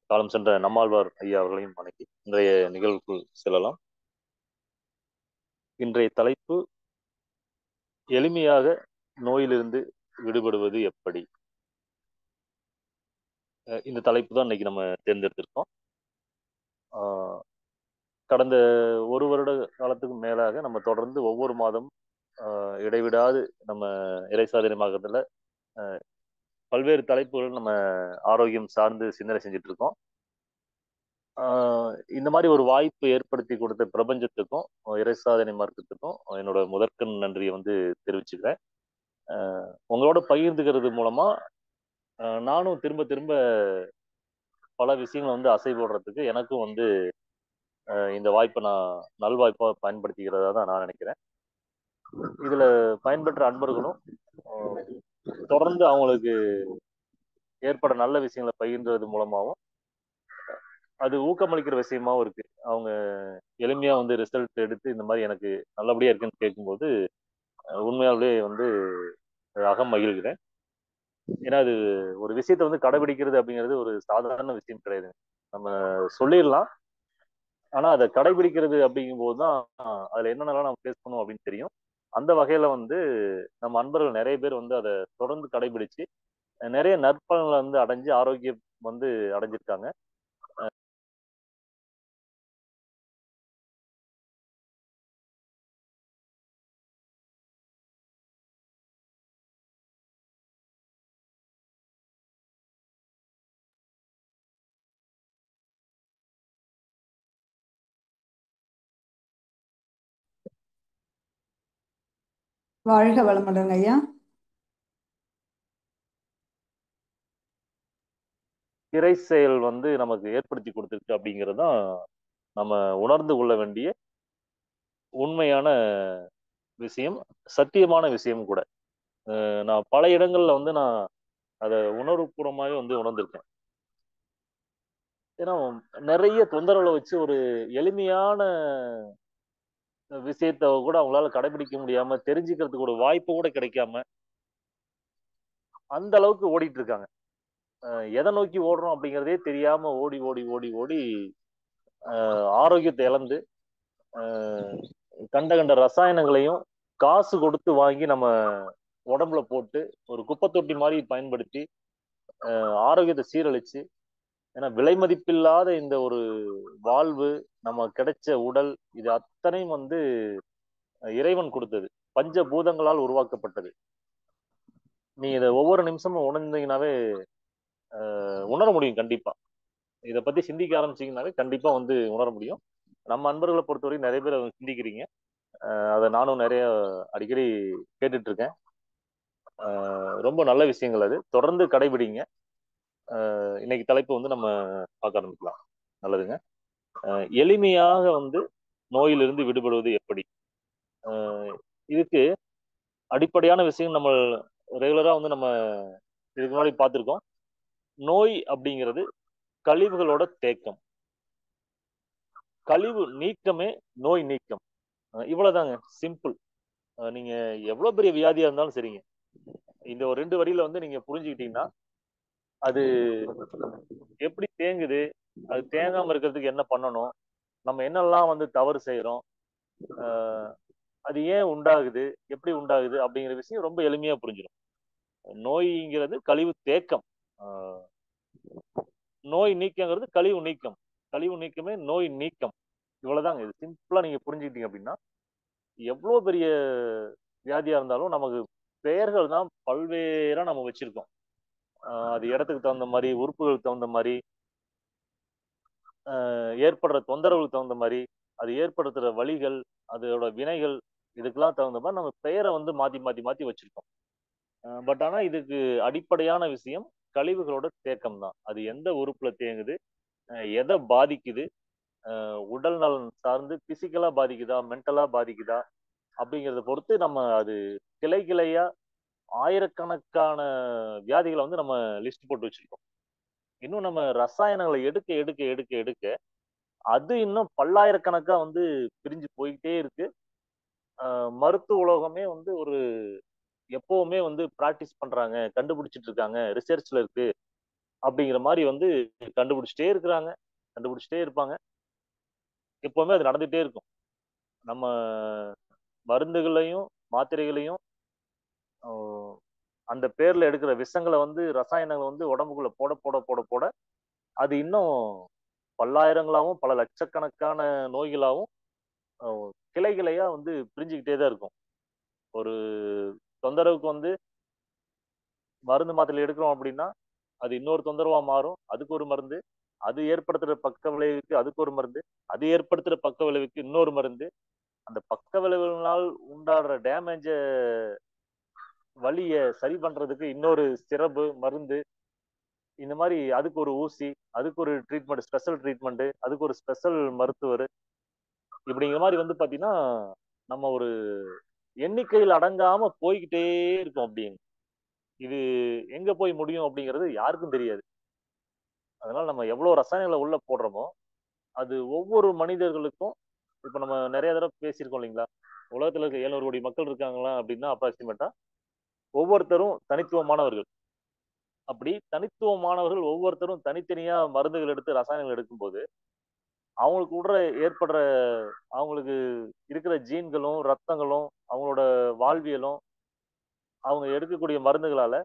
காலம் சென்ற நம்மாழ்வார் ஐயா அவர்களையும் வணங்கி இன்றைய நிகழ்வுக்குள் செல்லலாம். இன்றைய தலைப்பு எளிமையாக நோயிலிருந்து விடுபடுவது எப்படி. இந்த தலைப்பு தான் இன்னைக்கு நம்ம தேர்ந்தெடுத்திருக்கோம். ஆஹ் கடந்த ஒரு வருட காலத்துக்கு மேலாக நம்ம தொடர்ந்து ஒவ்வொரு மாதம் இடைவிடாது நம்ம இறை சாதனை மார்க்கத்துல பல்வேறு தலைப்புகள் நம்ம ஆரோக்கியம் சார்ந்து சிந்தனை செஞ்சுட்டு இருக்கோம். இந்த மாதிரி ஒரு வாய்ப்பு ஏற்படுத்தி கொடுத்த பிரபஞ்சத்துக்கும் இறை சாதனை மார்க்கத்துக்கும் என்னோட முதற்கண் நன்றியை தெரிவிச்சுக்கிறேன். உங்களோட பகிர்ந்துக்கிறது மூலமா நானும் திரும்ப திரும்ப பல விஷயங்களை அசை போடுறதுக்கு எனக்கும் இந்த வாய்ப்பை நான் நல்வாய்ப்பா பயன்படுத்திக்கிறதா தான் நான் நினைக்கிறேன். இதுல பயன்பெற்ற அன்பர்களும் தொடர்ந்து அவங்களுக்கு ஏற்பட நல்ல விஷயங்களை பகிர்ந்தது மூலமாகவும் அது ஊக்கமளிக்கிற விஷயமாவும் இருக்கு. அவங்க எளிமையா ரிசல்ட் எடுத்து இந்த மாதிரி எனக்கு நல்லபடியா இருக்குன்னு கேட்கும்போது உண்மையாவே அகம் மகிழ்கிறேன். ஏன்னா அது ஒரு விஷயத்த கடைபிடிக்கிறது அப்படிங்கிறது ஒரு சாதாரண விஷயம் கிடையாது. நம்ம சொல்லிடலாம், ஆனா அதை கடைபிடிக்கிறது அப்படிங்கும் போதுதான் அதுல என்னென்னலாம் நம்ம ஃபேஸ் பண்ணுவோம் அப்படின்னு தெரியும். அந்த வகையில நம்ம அன்பர்கள் நிறைய பேர் அதை தொடர்ந்து கடைபிடிச்சு நிறைய நற்பலன்களை அடைஞ்சு ஆரோக்கியம் அடைஞ்சிருக்காங்க. வாழ்க வளமுடன் ஐயா. இறை செயல் நமக்கு ஏற்படுத்தி கொடுத்துருக்கு அப்படிங்கிறது தான் நம்ம உணர்ந்து கொள்ள வேண்டிய உண்மையான விஷயம், சத்தியமான விஷயம் கூட. நான் பல இடங்கள்ல நான் அதை உணர்வுபூர்வமாகவே உணர்ந்திருக்கேன். ஏன்னா நிறைய தொந்தரவுகளை வச்சு ஒரு எளிமையான விஷயத்த கூட அவங்களால கடைபிடிக்க முடியாம தெரிஞ்சுக்கிறதுக்கு ஒரு வாய்ப்பு கூட கிடைக்காம அந்த அளவுக்கு ஓடிட்டு இருக்காங்க. எதை நோக்கி ஓடுறோம் அப்படிங்கிறதே தெரியாம ஓடி ஓடி ஓடி ஓடி ஆரோக்கியத்தை இழந்து கண்ட கண்ட ரசாயனங்களையும் காசு கொடுத்து வாங்கி நம்ம உடம்புல போட்டு ஒரு குப்பை தொட்டி மாதிரி பயன்படுத்தி ஆரோக்கியத்தை சீரழிச்சு, ஏன்னா விலை மதிப்பில்லாத இந்த ஒரு வாழ்வு, நம்ம கிடைச்ச உடல், இது அத்தனையும் இறைவன் கொடுத்தது, பஞ்ச பூதங்களால் உருவாக்கப்பட்டது. நீ இதை ஒவ்வொரு நிமிஷமும் உணர்ந்தீங்கன்னாவே உணர முடியும். கண்டிப்பா இதை பத்தி சிந்திக்க ஆரம்பிச்சீங்கன்னாவே கண்டிப்பா உணர முடியும். நம்ம அன்பர்களை பொறுத்தவரைக்கும் நிறைய பேர் சிந்திக்கிறீங்க. அதை நானும் நிறைய அடிக்கடி கேட்டுட்டு இருக்கேன். ரொம்ப நல்ல விஷயங்கள், அது தொடர்ந்து கடைபிடிங்க. இன்னைக்கு தலைப்பு நம்ம பார்க்க ஆரம்பிக்கலாம். நல்லதுங்க. எளிமையாக நோயிலிருந்து விடுபடுவது எப்படி. இதுக்கு அடிப்படையான விஷயம் நம்ம ரெகுலரா நம்ம இதுக்கு முன்னாடி பார்த்துருக்கோம். நோய் அப்படிங்கிறது கழிவுகளோட தேக்கம், கழிவு நீக்கமே நோய் நீக்கம். இவ்வளவுதாங்க, சிம்பிள். நீங்க எவ்வளவு பெரிய வியாதியா இருந்தாலும் சரிங்க, இந்த ஒரு 2 வரியில நீங்க புரிஞ்சுக்கிட்டீங்கன்னா அது எப்படி தேங்குது, அது தேங்காம இருக்கிறதுக்கு என்ன பண்ணணும், நம்ம என்னெல்லாம் தவறு செய்யறோம், அது ஏன் உண்டாகுது, எப்படி உண்டாகுது அப்படிங்கிற விஷயம் ரொம்ப எளிமையா புரிஞ்சிடும். நோய்ங்கிறது கழிவு தேக்கம், நோய் நீக்கங்கிறது கழிவு நீக்கம், கழிவு நீக்கமே நோய் நீக்கம். இவ்வளவுதாங்க. இது சிம்பிளா நீங்க புரிஞ்சுக்கிட்டீங்க அப்படின்னா எவ்வளவு பெரிய வியாதியா இருந்தாலும் நமக்கு பெயர்கள் தான் பல்வேறா நம்ம வச்சிருக்கோம். அது இடத்துக்கு தகுந்த மாதிரி, உறுப்புகளுக்கு தகுந்த மாதிரி, ஏற்படுற தொந்தரவுக்கு தகுந்த மாதிரி, அது ஏற்படுத்துற வலிகள், அதோட வினைகள், இதுக்கெல்லாம் தகுந்த மாதிரி நம்ம பெயரை மாத்தி மாத்தி மாத்தி வச்சிருக்கோம். பட் ஆனா இதுக்கு அடிப்படையான விஷயம் கழிவுகளோட தேக்கம் தான். அது எந்த உறுப்புல தேங்குது, எதை பாதிக்குது, உடல் நலன் சார்ந்து பிசிக்கலா பாதிக்குதா, மென்டலா பாதிக்குதா அப்படிங்கிறத பொறுத்து நம்ம அது கிளை கிளையா ஆயிரக்கணக்கான வியாதிகளை நம்ம லிஸ்ட் போட்டு வச்சிருக்கோம். இன்னும் நம்ம ரசாயனங்களை எடுக்க எடுக்க எடுக்க எடுக்க அது இன்னும் பல்லாயிரக்கணக்கா பிரிஞ்சு போயிட்டே இருக்கு. மருத்துவ உலகமே ஒரு எப்பவுமே பிராக்டிஸ் பண்றாங்க, கண்டுபிடிச்சிட்டு இருக்காங்க, ரிசர்ச்ல இருக்கு அப்படிங்கிற மாதிரி வந்து கண்டுபிடிச்சிட்டே இருக்கிறாங்க, கண்டுபிடிச்சிட்டே இருப்பாங்க. எப்பவுமே அது நடந்துட்டே இருக்கும். நம்ம மருந்துகளையும் மாத்திரைகளையும் ஆஹ், அந்த பேர்ல எடுக்கிற விஷங்களை வந்து ரசாயனங்களை வந்து உடம்புக்குள்ள போட போட போட போட அது இன்னும் பல்லாயிரங்களாகவும் பல லட்சக்கணக்கான நோய்களாகவும் கிளை கிளையா வந்து பிரிஞ்சுக்கிட்டே தான் இருக்கும். ஒரு தொந்தரவுக்கு வந்து மருந்து மாத்திரை எடுக்கிறோம் அப்படின்னா அது இன்னொரு தொந்தரவா மாறும், அதுக்கு ஒரு மருந்து. அது ஏற்படுத்துற பக்க விளைவுக்கு அதுக்கு ஒரு மருந்து. அது ஏற்படுத்துற பக்க விளைவுக்கு இன்னொரு மருந்து. அந்த பக்க விளைவுகளால் உண்டாடுற டேமேஜ வலிய சரி பண்றதுக்கு இன்னொரு சிரப்பு மருந்து. இந்த மாதிரி அதுக்கு ஒரு ஊசி, அதுக்கு ஒரு ட்ரீட்மெண்ட், ஸ்பெஷல் ட்ரீட்மெண்ட், அதுக்கு ஒரு ஸ்பெஷல் மருத்துவர். இப்படிங்கிற மாதிரி வந்து பாத்தீங்கன்னா நம்ம ஒரு எண்ணிக்கையில் அடங்காம போய்கிட்டே இருக்கும் அப்படின்னு. இது எங்க போய் முடியும் அப்படிங்கிறது யாருக்கும் தெரியாது. அதனால நம்ம எவ்வளவு ரசாயனங்களை உள்ள போடுறோமோ அது ஒவ்வொரு மனிதர்களுக்கும், இப்ப நம்ம நிறைய தடவை பேசியிருக்கோம் இல்லைங்களா, உலகத்துல இருக்க 700 கோடி மக்கள் இருக்காங்களா அப்படின்னா அப்ராக்சிமேட்டா ஒவ்வொருத்தரும் தனித்துவமானவர்கள். அப்படி தனித்துவமானவர்கள் ஒவ்வொருத்தரும் தனித்தனியா மருந்துகள் எடுத்து ரசாயனங்கள் எடுக்கும்போது அவங்களுக்கு உள்ள ஏற்படுற அவங்களுக்கு இருக்கிற ஜீன்களும் ரத்தங்களும் அவங்களோட வாழ்வியலும் அவங்க எடுக்கக்கூடிய மருந்துகளால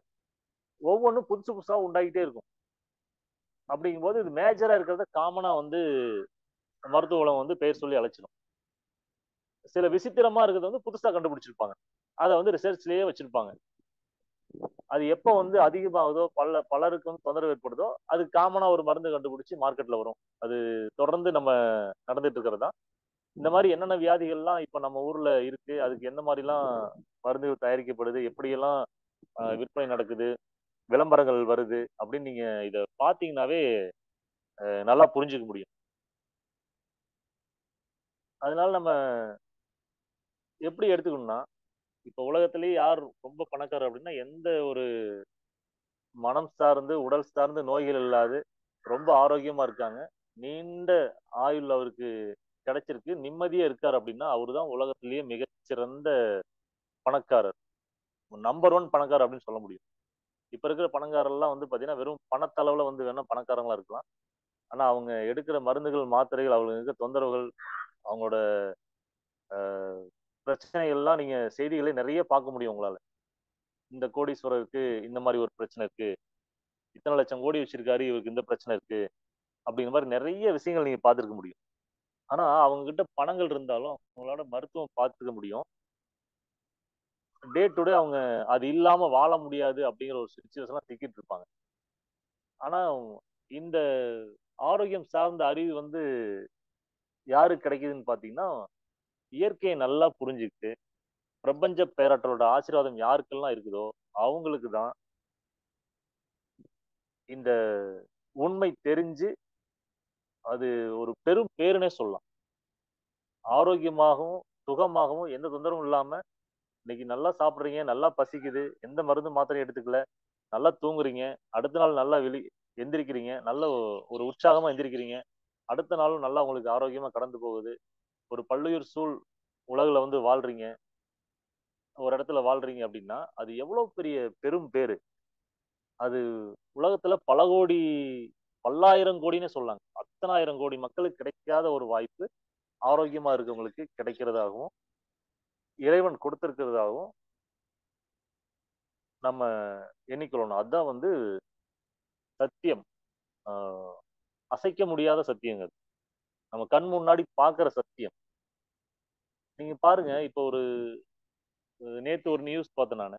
ஒவ்வொன்றும் புதுசு புதுசா உண்டாகிட்டே இருக்கும். அப்படிங்கும்போது இது மேஜரா இருக்கிறத காமனா வந்து மருத்துவ உலகம் வந்து பெயர் சொல்லி அழைச்சிடும். சில விசித்திரமா இருக்கிறது வந்து புதுசா கண்டுபிடிச்சிருப்பாங்க, அதை வந்து ரிசர்ச்லயே வச்சிருப்பாங்க. அது எப்ப வந்து அதிகமாகுதோ பலருக்கு வந்து தொந்தரவு ஏற்படுதோ அது காமனா ஒரு மருந்து கண்டுபிடிச்சு மார்க்கெட்ல வரும். அது தொடர்ந்து நம்ம நடந்துட்டு இருக்கிறதா. இந்த மாதிரி என்னென்ன வியாதிகள்லாம் இப்ப நம்ம ஊர்ல இருக்கு, அதுக்கு எந்த மாதிரிலாம் மருந்துகள் தயாரிக்கப்படுது, எப்படியெல்லாம் விற்பனை நடக்குது, விளம்பரங்கள் வருது அப்படின்னு நீங்க இத பாத்தீங்கன்னாவே நல்லா புரிஞ்சுக்க முடியும். அதனால நம்ம எப்படி எடுத்துக்கணும்னா, இப்ப உலகத்திலேயே யார் ரொம்ப பணக்காரர் அப்படின்னா எந்த ஒரு மனம் சார்ந்து உடல் சார்ந்து நோய்கள் இல்லாது ரொம்ப ஆரோக்கியமா இருக்காங்க, நீண்ட ஆயுள் அவருக்கு கிடைச்சிருக்கு, நிம்மதியா இருக்காரு அப்படின்னா அவருதான் உலகத்திலேயே மிகச்சிறந்த பணக்காரர். நம்பர் ஒன் பணக்காரர் அப்படின்னு சொல்ல முடியும். இப்ப இருக்கிற பணக்காரர் எல்லாம் வந்து பாத்தீங்கன்னா வெறும் பணத்தளவுல வந்து வேணா பணக்காரங்களா இருக்கலாம். ஆனா அவங்க எடுக்கிற மருந்துகள் மாத்திரைகள் அவங்களுக்கு இருக்க தொந்தரவுகள் அவங்களோட பிரச்சனைகள் எல்லாம் நீங்க செய்திகளை நிறைய பார்க்க முடியும் உங்களால. இந்த கோடீஸ்வரருக்கு இந்த மாதிரி ஒரு பிரச்சனை இருக்கு, இத்தனை லட்சம் கோடி வச்சிருக்காரு இவருக்கு இந்த பிரச்சனை இருக்கு, அப்படிங்கிற மாதிரி நிறைய விஷயங்கள் நீங்க பார்த்திருக்க முடியும். ஆனா அவங்க கிட்ட பணங்கள் இருந்தாலும் அவங்களோட மருத்துவம் பார்த்துக்க முடியும். டே டு டே அவங்க அது இல்லாம வாழ முடியாது அப்படிங்கிற ஒரு சுச்சுவேஷன்லாம் சிக்கிட்டு இருப்பாங்க. ஆனா இந்த ஆரோக்கியம் சார்ந்த அறிவு வந்து யாருக்கு கிடைக்குதுன்னு பாத்தீங்கன்னா இயற்கையை நல்லா புரிஞ்சுக்கிட்டு பிரபஞ்ச பேராற்றலோட ஆசீர்வாதம் யாருக்கெல்லாம் இருக்குதோ அவங்களுக்கு தான் இந்த உண்மை தெரிஞ்சு அது ஒரு பெரும் பேருனே சொல்லலாம். ஆரோக்கியமாகவும் சுகமாகவும் எந்த தொந்தரவும் இல்லாம இன்னைக்கு நல்லா சாப்பிடுறீங்க, நல்லா பசிக்குது, எந்த மருந்து மாத்திரையும் எடுத்துக்கல, நல்லா தூங்குறீங்க, அடுத்த நாள் நல்லா எந்திரிக்கிறீங்க, நல்ல ஒரு உற்சாகமா எந்திரிக்கிறீங்க, அடுத்த நாளும் நல்லா உங்களுக்கு ஆரோக்கியமா கடந்து போகுது, ஒரு பல்லுயிர் சூழ் உலகுல வந்து வாழ்றீங்க, ஒரு இடத்துல வாழ்றீங்க அப்படின்னா அது எவ்வளவு பெரிய பெரும் பேரு. அது உலகத்துல பல கோடி பல்லாயிரம் கோடின்னு சொல்லாங்க, அத்தனாயிரம் கோடி மக்களுக்கு கிடைக்காத ஒரு வாய்ப்பு ஆரோக்கியமா இருக்கவங்களுக்கு கிடைக்கிறதாகவும் இறைவன் கொடுத்திருக்கிறதாகவும் நம்ம எண்ணிக்கொள்ளணும். அதுதான் வந்து சத்தியம். ஆஹ் அசைக்க முடியாத சத்தியங்கள், நம்ம கண் முன்னாடி பாக்குற சத்தியம். நீங்க பாருங்க, இப்போ ஒரு நேத்து ஒரு நியூஸ் பார்த்தேன் நானு.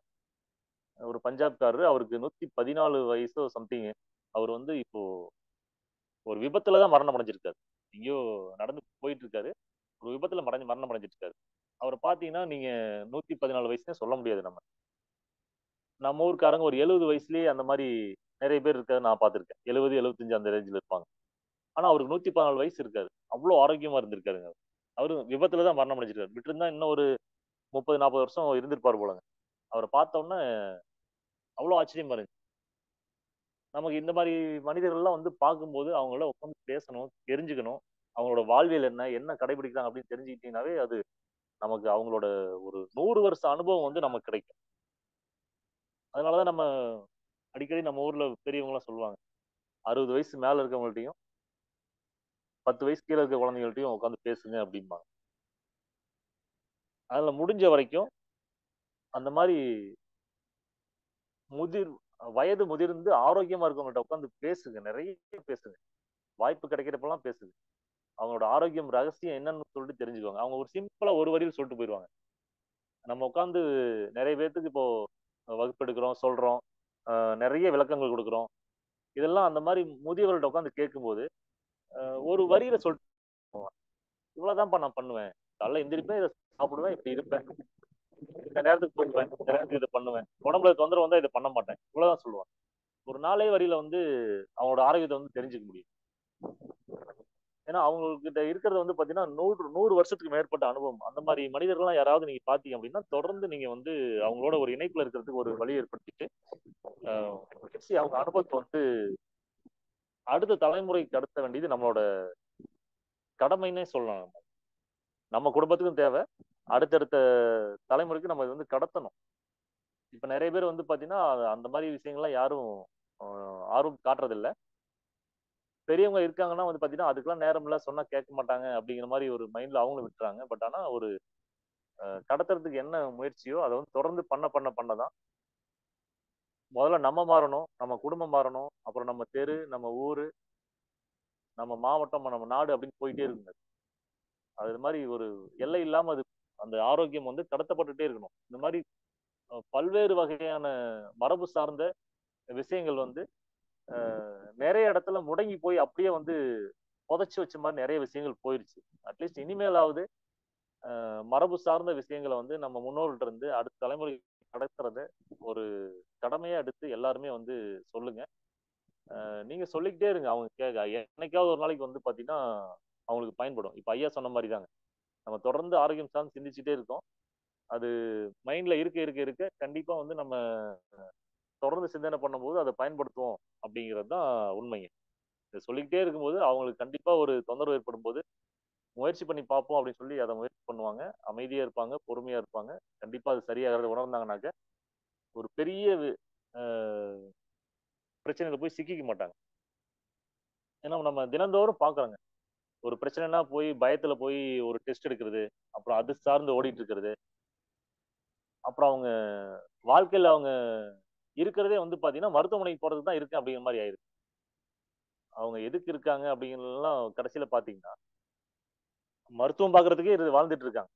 ஒரு பஞ்சாப்காரரு, அவருக்கு 114 வயசோ சம்திங். அவர் வந்து இப்போ ஒரு விபத்துல தான் மரணம் அடைஞ்சிருக்காரு. எங்கேயோ நடந்து போயிட்டு இருக்காரு, ஒரு விபத்துல மரணம் அடைஞ்சிருக்காரு. அவரை பாத்தீங்கன்னா நீங்க 114 வயசுன்னு சொல்ல முடியாது. நம்ம ஊர்க்காரங்க ஒரு 70 வயசுலயே அந்த மாதிரி நிறைய பேர் இருக்காரு நான் பார்த்திருக்கேன். 70, 75 அந்த ரேஞ்சில இருப்பாங்க. ஆனா அவருக்கு 114 வயசு இருக்காரு. அவ்வளவு ஆரோக்கியமா இருந்திருக்காருங்க. அவரு விபத்துல தான் மரணம் அடைஞ்சிருக்காரு. விட்டிருந்தா இன்னும் ஒரு 30, 40 வருஷம் இருந்திருப்பாரு போலங்க. அவரை பார்த்த உடனே அவ்வளவு ஆச்சரியமா இருந்துச்சு. நமக்கு இந்த மாதிரி மனிதர்கள் எல்லாம் வந்து பார்க்கும்போது அவங்கள உட்காந்து பேசணும், தெரிஞ்சுக்கணும். அவங்களோட வாழ்வியல் என்ன, என்ன கடைபிடிக்கிறாங்க அப்படின்னு தெரிஞ்சுக்கிட்டீங்கன்னாவே அது நமக்கு அவங்களோட ஒரு 100 வருஷ அனுபவம் வந்து நமக்கு கிடைக்கும். அதனாலதான் நம்ம அடிக்கடி நம்ம ஊர்ல பெரியவங்க எல்லாம் சொல்லுவாங்க, 60 வயசு மேல இருக்கவங்கள்ட்டையும் 10 வயசு கீழே இருக்க குழந்தைகள்ட்டையும் உட்காந்து பேசுங்க அப்படிம்பாங்க. அதுல முடிஞ்ச வரைக்கும் அந்த மாதிரி முதிர் வயது முதிர்ந்து ஆரோக்கியமா இருக்கவங்கள்ட்ட உட்காந்து பேசுங்க, நிறைய பேசுங்க. வாய்ப்பு கிடைக்கிறப்பெல்லாம் பேசுங்க. அவங்களோட ஆரோக்கியம் ரகசியம் என்னன்னு சொல்லிட்டு தெரிஞ்சுக்கோங்க. அவங்க ஒரு சிம்பிளா ஒரு வரியில் சொல்லிட்டு போயிடுவாங்க. நம்ம உட்காந்து நிறைய பேர்த்துக்கு இப்போ வகுப்பு எடுக்கிறோம், சொல்றோம், நிறைய விளக்கங்கள் கொடுக்குறோம். இதெல்லாம் அந்த மாதிரி முதியவர்கள்ட்ட உட்காந்து கேட்கும்போது ஒரு வரியில சொல்லிட்டு போவாங்க. இவ்வளவுதான்ப்பா நான் பண்ணுவேன். காலைல எந்திரிப்பேன், இதை சாப்பிடுவேன், இப்படி இருப்பேன், இந்த நேரத்துக்கு போயிடுவேன், இந்த நேரத்துக்கு இதை பண்ணுவேன், உடம்புல தொந்தரவு வந்தா இதை பண்ண மாட்டேன், இவ்வளவுதான் சொல்லுவாங்க. ஒரு நாளே வரியில வந்து அவங்களோட ஆரோக்கியத்தை வந்து தெரிஞ்சுக்க முடியும். ஏன்னா அவங்ககிட்ட இருக்கிறது வந்து பாத்தீங்கன்னா 100 வருஷத்துக்கு மேற்பட்ட அனுபவம். அந்த மாதிரி மனிதர்கள்லாம் யாராவது நீங்க பாத்தீங்க அப்படின்னா தொடர்ந்து நீங்க வந்து அவங்களோட ஒரு இணைப்புல இருக்கிறதுக்கு ஒரு வழி ஏற்படுத்திட்டு அவங்க அனுபவத்தை வந்து அடுத்த தலைமுறைக்கு கடத்த வேண்டியது நம்மளோட கடமைன்னே சொல்லலாம். நம்ம குடும்பத்துக்கும் தேவை, அடுத்தடுத்த தலைமுறைக்கு நம்ம இது வந்து கடத்தணும். இப்ப நிறைய பேர் வந்து பாத்தீங்கன்னா அந்த மாதிரி விஷயங்கள்லாம் யாரும் ஆர்வம் காட்டுறது இல்ல. பெரியவங்க இருக்காங்கன்னா வந்து பாத்தீங்கன்னா அதுக்கெல்லாம் நேரம் இல்ல, சொன்னா கேட்க மாட்டாங்க அப்படிங்கிற மாதிரி ஒரு மைண்ட்ல அவங்களும் விட்டுறாங்க. பட் ஆனா ஒரு கடத்துறதுக்கு என்ன முயற்சியோ அதை வந்து தொடர்ந்து பண்ணதான் முதல்ல நம்ம மாறணும், நம்ம குடும்பம் மாறணும், அப்புறம் நம்ம தெரு, நம்ம ஊரு, நம்ம மாவட்டம், நம்ம நாடு அப்படின்னு போயிட்டே இருக்குங்க. அது மாதிரி ஒரு எல்லை இல்லாம அது அந்த ஆரோக்கியம் வந்து கடத்தப்பட்டுட்டே இருக்கணும். இந்த மாதிரி பல்வேறு வகையான மரபு சார்ந்த விஷயங்கள் வந்து நிறைய இடத்துல முடங்கி போய் அப்படியே வந்து புதைச்சு வச்ச மாதிரி நிறைய விஷயங்கள் போயிருச்சு. அட்லீஸ்ட் இனிமேலாவது மரபு சார்ந்த விஷயங்களை வந்து நம்ம முன்னோர்கள்ட்ட இருந்து அடுத்த தலைமுறை கடத்துறத ஒரு கடமையா எடுத்து எல்லாருமே வந்து சொல்லுங்க. நீங்க சொல்லிக்கிட்டே இருங்க, அவங்க கேட்க என்னைக்காவது ஒரு நாளைக்கு வந்து பாத்தீங்கன்னா அவங்களுக்கு பயன்படும். இப்ப ஐயா சொன்ன மாதிரி தாங்க, நம்ம தொடர்ந்து ஆரோக்கியம் சார்ந்து சிந்திச்சுட்டே இருக்கோம். அது மைண்ட்ல இருக்க இருக்க இருக்க கண்டிப்பா வந்து நம்ம தொடர்ந்து சிந்தனை பண்ணும்போது அதை பயன்படுத்துவோம் அப்படிங்கிறது தான் உண்மைங்க. இதை சொல்லிக்கிட்டே இருக்கும்போது அவங்களுக்கு கண்டிப்பா ஒரு தொந்தரவு ஏற்படும் போது முயற்சி பண்ணி பார்ப்போம் அப்படின்னு சொல்லி அதை முயற்சி பண்ணுவாங்க. அமைதியா இருப்பாங்க, பொறுமையா இருப்பாங்க. கண்டிப்பா அது சரியாகிறத உணர்ந்தாங்கனாக்க ஒரு பெரிய அஹ், பிரச்சனையில போய் சிக்கிக்க மாட்டாங்க. ஏன்னா நம்ம தினந்தோறும் பாக்குறோங்க, ஒரு பிரச்சனைனா போய் பயத்துல போய் ஒரு டெஸ்ட் எடுக்கிறது, அப்புறம் அது சார்ந்து ஓடிட்டு இருக்கிறது, அப்புறம் அவங்க வாழ்க்கையில அவங்க இருக்கிறதே வந்து பாத்தீங்கன்னா மருத்துவமனைக்கு போறதுக்கு தான் இருக்கு அப்படிங்கிற மாதிரி ஆயிருக்கு. அவங்க எதுக்கு இருக்காங்க அப்படிங்கிறதெல்லாம் கடைசியில பாத்தீங்கன்னா மருத்துவம் பாக்குறதுக்கே வாழ்ந்துட்டு இருக்காங்க.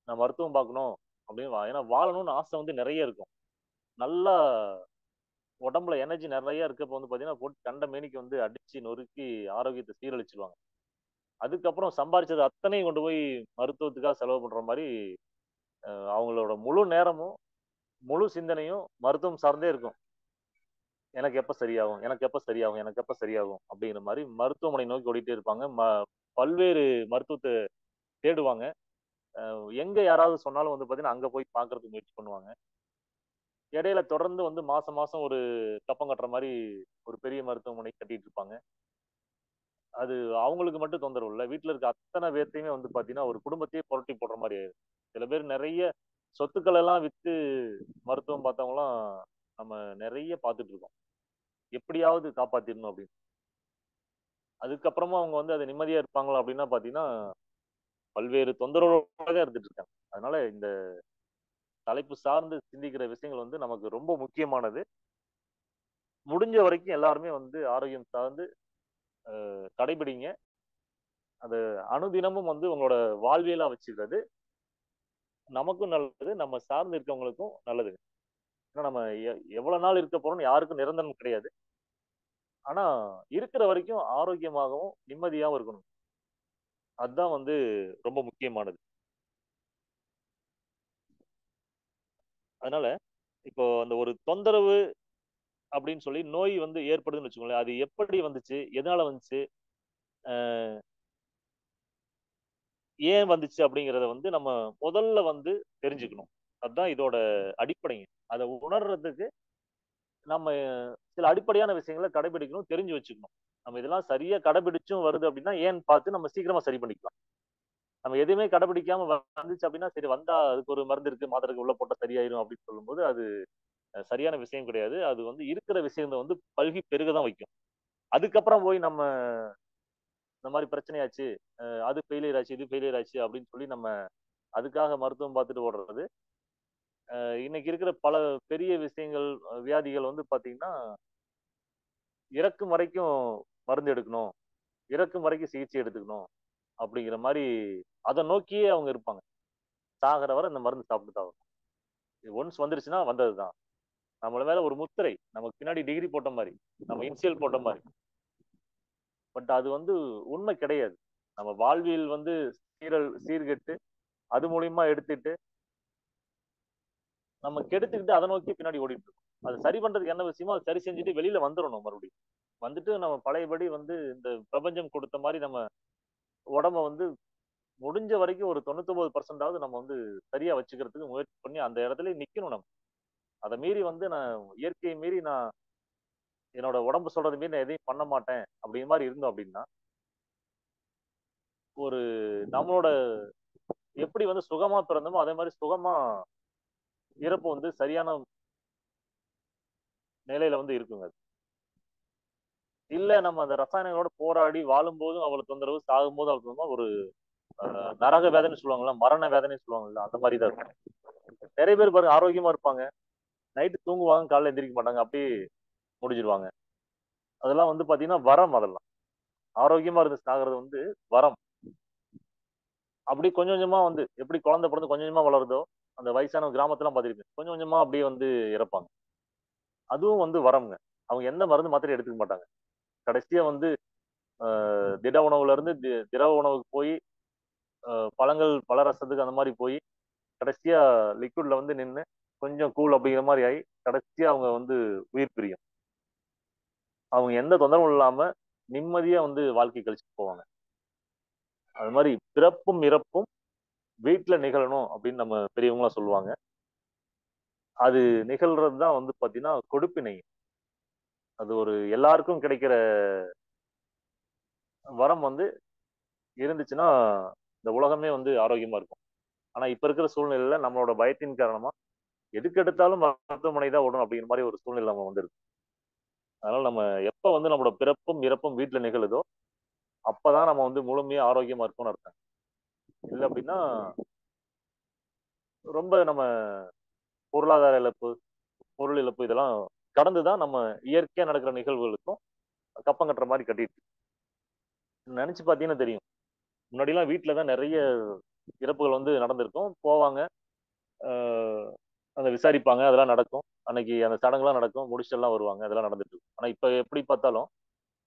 நான் மருத்துவம் பார்க்கணும் அப்படின்னு ஏன்னா வாழணும்னு ஆசை வந்து நிறைய இருக்கும். நல்லா உடம்புல எனர்ஜி நிறைய இருக்கப்ப வந்து பாத்தீங்கன்னா போட்டு கண்ட மேனிக்கு வந்து அடிச்சு நொறுக்கி ஆரோக்கியத்தை சீரழிச்சிருவாங்க. அதுக்கப்புறம் சம்பாரிச்சது அத்தனையும் கொண்டு போய் மருத்துவத்துக்காக செலவு பண்ற மாதிரி அவங்களோட முழு நேரமும் முழு சிந்தனையும் மருத்துவம் சார்ந்தே இருக்கும். எனக்கு எப்ப சரியாகும், எனக்கு எப்ப சரியாகும், எனக்கு எப்ப சரியாகும் அப்படிங்கிற மாதிரி மருத்துவமனை நோக்கி ஓடிட்டே இருப்பாங்க. பல்வேறு மருத்துவத்தை தேடுவாங்க. எங்க யாராவது சொன்னாலும் வந்து பாத்தீங்கன்னா அங்க போய் பாக்குறதுக்கு முயற்சி பண்ணுவாங்க. இடையில தொடர்ந்து வந்து மாசம் மாசம் ஒரு கப்பம் கட்டுற மாதிரி ஒரு பெரிய மருத்துவமனை கட்டிட்டு இருப்பாங்க. அது அவங்களுக்கு மட்டும் தொந்தரவு இல்லை, வீட்டுல இருக்க அத்தனை பேர்த்தையுமே வந்து பாத்தீங்கன்னா ஒரு குடும்பத்தையே புரட்டி போடுற மாதிரி ஆயிடும். சில பேர் நிறைய சொத்துக்கள் எல்லாம் வித்து மருத்துவம் பார்த்தவங்க எல்லாம் நம்ம நிறைய பார்த்துட்டு இருக்கோம். எப்படியாவது காப்பாத்திடணும் அப்படின்னு. அதுக்கப்புறமா அவங்க வந்து அதை நிம்மதியா இருப்பாங்களா அப்படின்னா பாத்தீங்கன்னா பல்வேறு தொந்தரவோட தான் இருந்துட்டு இருக்காங்க. அதனால இந்த தலைப்பு சார்ந்து சிந்திக்கிற விஷயங்கள் வந்து நமக்கு ரொம்ப முக்கியமானது. முடிஞ்ச வரைக்கும் எல்லாருமே வந்து ஆரோக்கியம் சார்ந்து கடைபிடிங்க. அது அனுதினமும் வந்து உங்களோட வாழ்வியலா வச்சுக்கிறது நமக்கும் நல்லது, நம்ம சார்ந்து இருக்கவங்களுக்கும் நல்லது. ஏன்னா நம்ம எவ்வளவு நாள் இருக்க போறோம்னு யாருக்கும் நிரந்தரம் கிடையாது. ஆனா இருக்கிற வரைக்கும் ஆரோக்கியமாகவும் நிம்மதியாகவும் இருக்கணும். அதுதான் வந்து ரொம்ப முக்கியமானது. அதனால இப்போ அந்த ஒரு தொந்தரவு அப்படின்னு சொல்லி நோய் வந்து ஏற்படுதுன்னு வச்சுக்கோங்களேன், அது எப்படி வந்துச்சு, எதனால வந்துச்சு, ஏன் வந்துச்சு அப்படிங்கிறத வந்து நம்ம முதல்ல வந்து தெரிஞ்சுக்கணும். அதுதான் இதோட அடிப்படைங்க. அதை உணர்றதுக்கு நம்ம சில அடிப்படையான விஷயங்களை கடைபிடிக்கணும், தெரிஞ்சு வச்சுக்கணும். நம்ம இதெல்லாம் சரியா கடைபிடிச்சும் வருது அப்படின்னா ஏன்னு பார்த்து நம்ம சீக்கிரமா சரி பண்ணிக்கலாம். நம்ம எதுவுமே கடைபிடிக்காம வந்துச்சு அப்படின்னா சரி வந்தா அதுக்கு ஒரு மருந்து இருக்கு, மாத்திரைக்கு உள்ள போட்டா சரியாயிரும் அப்படின்னு சொல்லும்போது அது சரியான விஷயம் கிடையாது. அது வந்து இருக்கிற விஷயங்களை வந்து பல்கி பெருக தான் வைக்கும். அதுக்கப்புறம் போய் நம்ம இந்த மாதிரி பிரச்சனையாச்சு, அது ஃபெயிலியர் ஆச்சு, இது ஃபெயிலியர் ஆச்சு அப்படின்னு சொல்லி நம்ம அதுக்காக மருத்துவம் பார்த்துட்டு ஓடுறது. இன்னைக்கு இருக்கிற பல பெரிய விஷயங்கள், வியாதிகள் வந்து பாத்தீங்கன்னா, இறக்கும் வரைக்கும் மருந்து எடுக்கணும், இறக்கும் வரைக்கும் சிகிச்சை எடுத்துக்கணும் அப்படிங்கிற மாதிரி அதை நோக்கியே அவங்க இருப்பாங்க. சாகிற வரை இந்த மருந்து சாப்பிட்டு தான் ஒன்ஸ் வந்துருச்சுன்னா வந்ததுதான். நம்மள மேல ஒரு முத்திரை, நமக்கு பின்னாடி டிகிரி போட்ட மாதிரி, நம்ம இனிஷியல் போட்ட மாதிரி. பட் அது வந்து உண்மை கிடையாது. நம்ம வாழ்வியல் வந்து சீர்கெட்டு அது மூலியமா எடுத்துட்டு நம்ம கெடுத்துக்கிட்டு அதை நோக்கி பின்னாடி ஓடிட்டு இருக்கோம். அது சரி பண்றதுக்கு என்ன விஷயமோ அதை சரி செஞ்சுட்டு வெளியில வந்துடணும். மறுபடியும் வந்துட்டு நம்ம பழையபடி வந்து இந்த பிரபஞ்சம் கொடுத்த மாதிரி நம்ம உடம்ப வந்து முடிஞ்ச வரைக்கும் ஒரு 99% நம்ம வந்து சரியா வச்சுக்கிறதுக்கு முயற்சி பண்ணி அந்த இடத்துல நிக்கணும். நம்ம அதை மீறி வந்து நான் இயற்கையை மீறி நான் என்னோட உடம்பு சொல்றது மீறி நான் எதையும் பண்ண மாட்டேன் அப்படிங்கிற மாதிரி இருந்தோம் அப்படின்னா, ஒரு நம்மளோட எப்படி வந்து சுகமா பிறந்தோமோ அதே மாதிரி சுகமா இறப்பு வந்து சரியான நிலையில வந்து இருக்குங்க. இல்ல நம்ம அந்த ரசாயனங்களோட போராடி வாழும் போதும் அவளுக்கு தொந்தரவு, சாகும் போதும் அவளுக்கு தொந்தரவு, ஒரு நரக வேதனை சொல்லுவாங்கல்ல, மரண வேதனை சொல்லுவாங்கல்ல, அந்த மாதிரி தான் இருக்கும். நிறைய பேர் பாருங்க ஆரோக்கியமா இருப்பாங்க, நைட்டு தூங்குவாங்க, காலைல எந்திரிக்க மாட்டாங்க, அப்படியே முடிஞ்சிருவாங்க. அதெல்லாம் வந்து பாத்தீங்கன்னா வரம். அதெல்லாம் ஆரோக்கியமா இருந்து சாகிறது வந்து வரம். அப்படி கொஞ்சம் கொஞ்சமா வந்து எப்படி குழந்தை பிறந்து கொஞ்சம் கொஞ்சமா வளருதோ, அந்த வயசான கிராமத்துல பாத்திருக்கேன், கொஞ்சம் கொஞ்சமா அப்படியே வந்து இறப்பாங்க. அதுவும் வந்து வரம்ங்க. அவங்க எந்த மருந்து மாத்திரை எடுத்துக்க மாட்டாங்க. கடைசியா வந்து திட உணவுல இருந்து திரவ உணவுக்கு போய், பழங்கள் பழரசத்துக்கு அந்த மாதிரி போய் கடைசியா லிக்விட்ல வந்து நின்னு கொஞ்சம் கூல் அப்படிங்கிற மாதிரி ஆகி கடைசியா அவங்க வந்து உயிர் பிரியும். அவங்க எந்த தொந்தரவும் இல்லாம நிம்மதியா வந்து வாழ்க்கை கழிச்சுட்டு போவாங்க. அது மாதிரி பிறப்பும் இறப்பும் வீட்டுல நிகழணும் அப்படின்னு நம்ம பெரியவங்களா சொல்லுவாங்க. அது நிகழ்றது தான் வந்து பாத்தீங்கன்னா கொடுப்பினை. அது ஒரு எல்லாருக்கும் கிடைக்கிற வரம் வந்து இருந்துச்சுன்னா இந்த உலகமே வந்து ஆரோக்கியமா இருக்கும். ஆனா இப்ப இருக்கிற சூழ்நிலையில நம்மளோட பயத்தின் காரணமா எதுக்கு எடுத்தாலும் மருத்துவமனை தான் ஓடணும் அப்படிங்கிற மாதிரி ஒரு சூழ்நிலை நம்ம வந்து இருக்கு. அதனால நம்ம எப்ப வந்து நம்மளோட பிறப்பும் இறப்பும் வீட்டுல நிகழுதோ அப்பதான் நம்ம வந்து முழுமையா ஆரோக்கியமா இருக்கும்னு அர்த்தம். இல்லை அப்படின்னா ரொம்ப நம்ம பொருளாதார இழப்பு, பொருள் இழப்பு இதெல்லாம் கடந்துதான் நம்ம இயற்கையா நடக்கிற நிகழ்வுகளுக்கும் கப்பம் கட்டுற மாதிரி கட்டிட்டு நினைச்சு பாத்தீங்கன்னா தெரியும். முன்னாடி எல்லாம் வீட்டுலதான் நிறைய இறப்புகள் வந்து நடந்திருக்கும். போவாங்க, ஆஹ் அந்த விசாரிப்பாங்க, அதெல்லாம் நடக்கும். அன்னைக்கு அந்த சடங்குலாம் நடக்கும், முடிச்சுட்டு எல்லாம் வருவாங்க, அதெல்லாம் நடந்துட்டு இருக்கும். ஆனா இப்ப எப்படி பார்த்தாலும்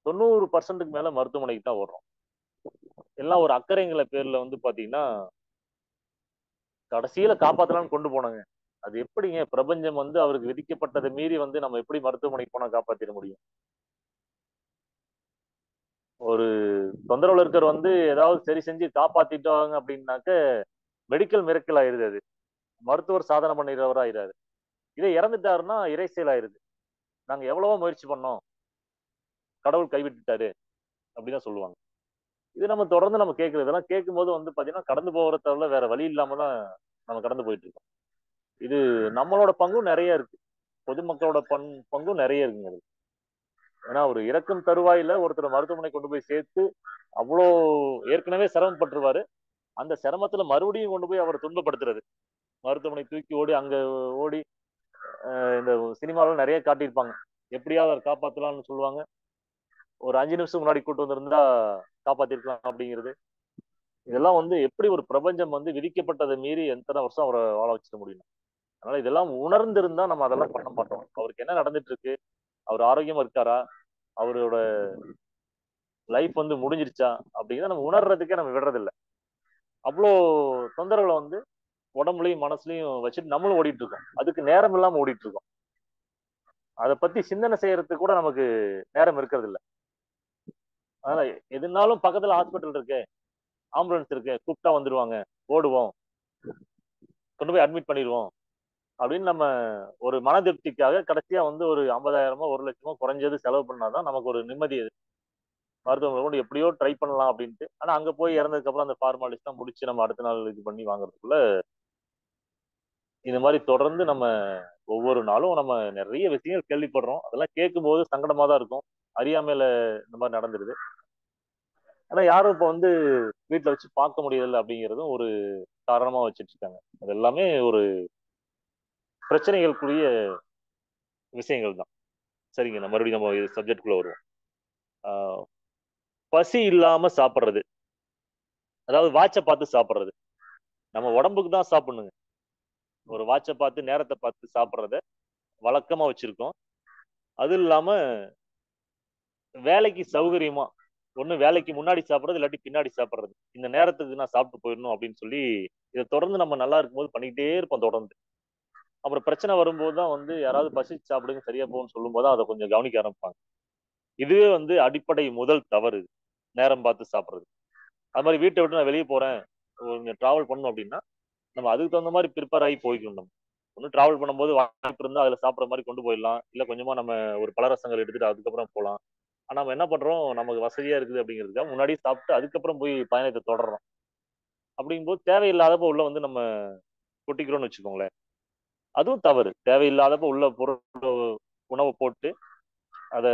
90% மேல மருத்துவமனைக்கு தான் ஓடுறோம். எல்லாம் ஒரு அக்கறைங்கிற பேர்ல வந்து பாத்தீங்கன்னா கடைசியில காப்பாத்தலாம்னு கொண்டு போனாங்க. அது எப்படிங்க பிரபஞ்சம் வந்து அவருக்கு விதிக்கப்பட்டதை மீறி வந்து நம்ம எப்படி மருத்துவமனைக்கு போனா காப்பாத்திட முடியும்? ஒரு தொந்தரவுல இருக்கிற வந்து ஏதாவது சரி செஞ்சு காப்பாத்திட்டாங்க அப்படின்னாக்க மெடிக்கல் மிரக்கல் ஆயிருது. அது மருத்துவர் சாதனை பண்ணிடுறவர் ஆயிராரு. இதே இறந்துட்டாருன்னா இறை செயல் ஆயிருது. நாங்க எவ்வளவோ முயற்சி பண்ணோம், கடவுள் கைவிட்டுட்டாரு அப்படிதான் சொல்லுவாங்க. இது நம்ம தொடர்ந்து நம்ம கேட்கறது, இதெல்லாம் கேட்கும்போது வந்து பாத்தீங்கன்னா கடந்து போகிறத தவிர வேற வழி இல்லாம தான் நம்ம கடந்து போயிட்டு இருக்கோம். இது நம்மளோட பங்கும் நிறைய இருக்கு, பொதுமக்களோட பங்கும் நிறைய இருக்குங்க. ஏன்னா ஒரு இறக்கும் தருவாயில ஒருத்தர் மருத்துவமனை கொண்டு போய் சேர்த்து அவ்வளோ ஏற்கனவே சிரமப்பட்டுருவாரு. அந்த சிரமத்துல மறுபடியும் கொண்டு போய் அவரை துன்பப்படுத்துறது, மருத்துவமனை தூக்கி ஓடி அங்க ஓடி, இந்த சினிமாவில் நிறைய காட்டியிருப்பாங்க. எப்படியாவது அவர் காப்பாத்தலாம்னு சொல்லுவாங்க. ஒரு 5 நிமிஷம் முன்னாடி கூட்டு வந்திருந்தா காப்பாத்திருக்கலாம் அப்படிங்கிறது. இதெல்லாம் வந்து எப்படி ஒரு பிரபஞ்சம் வந்து விதிக்கப்பட்டதை மீறி எத்தனை வருஷம் அவரை வாழ வச்சிட முடியும்? அதனால இதெல்லாம் உணர்ந்திருந்தா நம்ம அதெல்லாம் பண்ண மாட்டோம். அவருக்கு என்ன நடந்துட்டு இருக்கு, அவர் ஆரோக்கியமா இருக்காரா, அவரோட லைஃப் வந்து முடிஞ்சிருச்சா அப்படிங்கிறத நம்ம உணர்றதுக்கே நம்ம விடுறதில்ல. அவ்வளோ தொந்தரவுல வந்து உடம்புலயும் மனசுலயும் வச்சுட்டு நம்மளும் ஓடிட்டு இருக்கோம். அதுக்கு நேரம் இல்லாம ஓடிட்டு இருக்கோம். அதை பத்தி சிந்தனை செய்யறதுக்கு கூட நமக்கு நேரம் இருக்கிறது இல்ல. அதனால எதுனாலும் பக்கத்துல ஹாஸ்பிட்டல் இருக்கு, ஆம்புலன்ஸ் இருக்கு, கூப்பிட்டா வந்துருவாங்க, ஓடுவோம், கொண்டு போய் அட்மிட் பண்ணிடுவோம் அப்படின்னு நம்ம ஒரு மன திருப்திக்காக கடைசியா வந்து ஒரு 50,000மோ 1,00,000மோ குறைஞ்சது செலவு பண்ணாதான் நமக்கு ஒரு நிம்மதி. மருத்துவமனை கொண்டு எப்படியோ ட்ரை பண்ணலாம் அப்படின்ட்டு, ஆனா அங்க போய் இறந்ததுக்கு அப்புறம் அந்த ஃபார்மாலிட்டிஸ் தான் முடிச்சு நம்ம அடுத்த நாள் இது பண்ணி வாங்குறதுக்குள்ள இந்த மாதிரி தொடர்ந்து நம்ம ஒவ்வொரு நாளும் நம்ம நிறைய விஷயங்கள் கேள்விப்படுறோம். அதெல்லாம் கேட்கும்போது சங்கடமா தான் இருக்கும். அறியாமையில இந்த மாதிரி நடந்துருது. ஆனா யாரும் இப்ப வந்து வீட்டுல வச்சு பார்க்க முடியல அப்படிங்கிறதும் ஒரு காரணமா வச்சுட்டு இருக்காங்க. அது எல்லாமே ஒரு பிரச்சனைகளுக்குரிய விஷயங்கள் தான். சரிங்க, நம்ம மறுபடியும் நம்ம சப்ஜெக்ட் குள்ள வருவோம். ஆஹ் பசி இல்லாம சாப்பிடுறது, அதாவது வாட்சை பார்த்து சாப்பிடுறது. நம்ம உடம்புக்கு தான் சாப்பிடணுங்க. ஒரு வாட்சை பார்த்து நேரத்தை பார்த்து சாப்பிடுறத வழக்கமா வச்சிருக்கோம். அது இல்லாம வேலைக்கு சௌகரியமா ஒண்ணு வேலைக்கு முன்னாடி சாப்பிடுறது, இல்லாட்டி பின்னாடி சாப்பிடுறது. இந்த நேரத்துக்கு நான் சாப்பிட்டு போயிடணும் அப்படின்னு சொல்லி இதை தொடர்ந்து நம்ம நல்லா இருக்கும்போது பண்ணிக்கிட்டே இருப்போம் தொடர்ந்து. அப்புறம் பிரச்சனை வரும்போது தான் வந்து யாராவது பசிச்சு சாப்பிடுங்க சரியா போகும்னு சொல்லும் போது அதை கொஞ்சம் கவனிக்க ஆரம்பிப்பாங்க. இதுவே வந்து அடிப்படை முதல் தவறு இது. நேரம் பார்த்து சாப்பிடுறது. அது மாதிரி வீட்டை விட்டு நான் வெளியே போறேன், கொஞ்சம் டிராவல் பண்ணணும் அப்படின்னா நம்ம அதுக்கு தகுந்த மாதிரி ப்ரிப்பேர் ஆகி போய்க்கணும். நம்ம ஒன்றும் டிராவல் பண்ணும்போது வாய்ப்பு இருந்தால் அதில் சாப்பிட்ற மாதிரி கொண்டு போயிடலாம், இல்லை கொஞ்சமா நம்ம ஒரு பலரசங்கள் எடுத்துட்டு அதுக்கப்புறம் போகலாம். ஆனா நம்ம என்ன பண்றோம், நமக்கு வசதியா இருக்குது அப்படிங்கிறதுக்காக முன்னாடியே சாப்பிட்டு அதுக்கப்புறம் போய் பயணத்தை தொடர்றோம். அப்படிங்கும்போது தேவையில்லாதப்ப உள்ள வந்து நம்ம கொட்டிக்கிறோம்னு வச்சுக்கோங்களேன். அதுவும் தவறு. தேவையில்லாதப்ப உள்ள பொருள் உணவை போட்டு அதை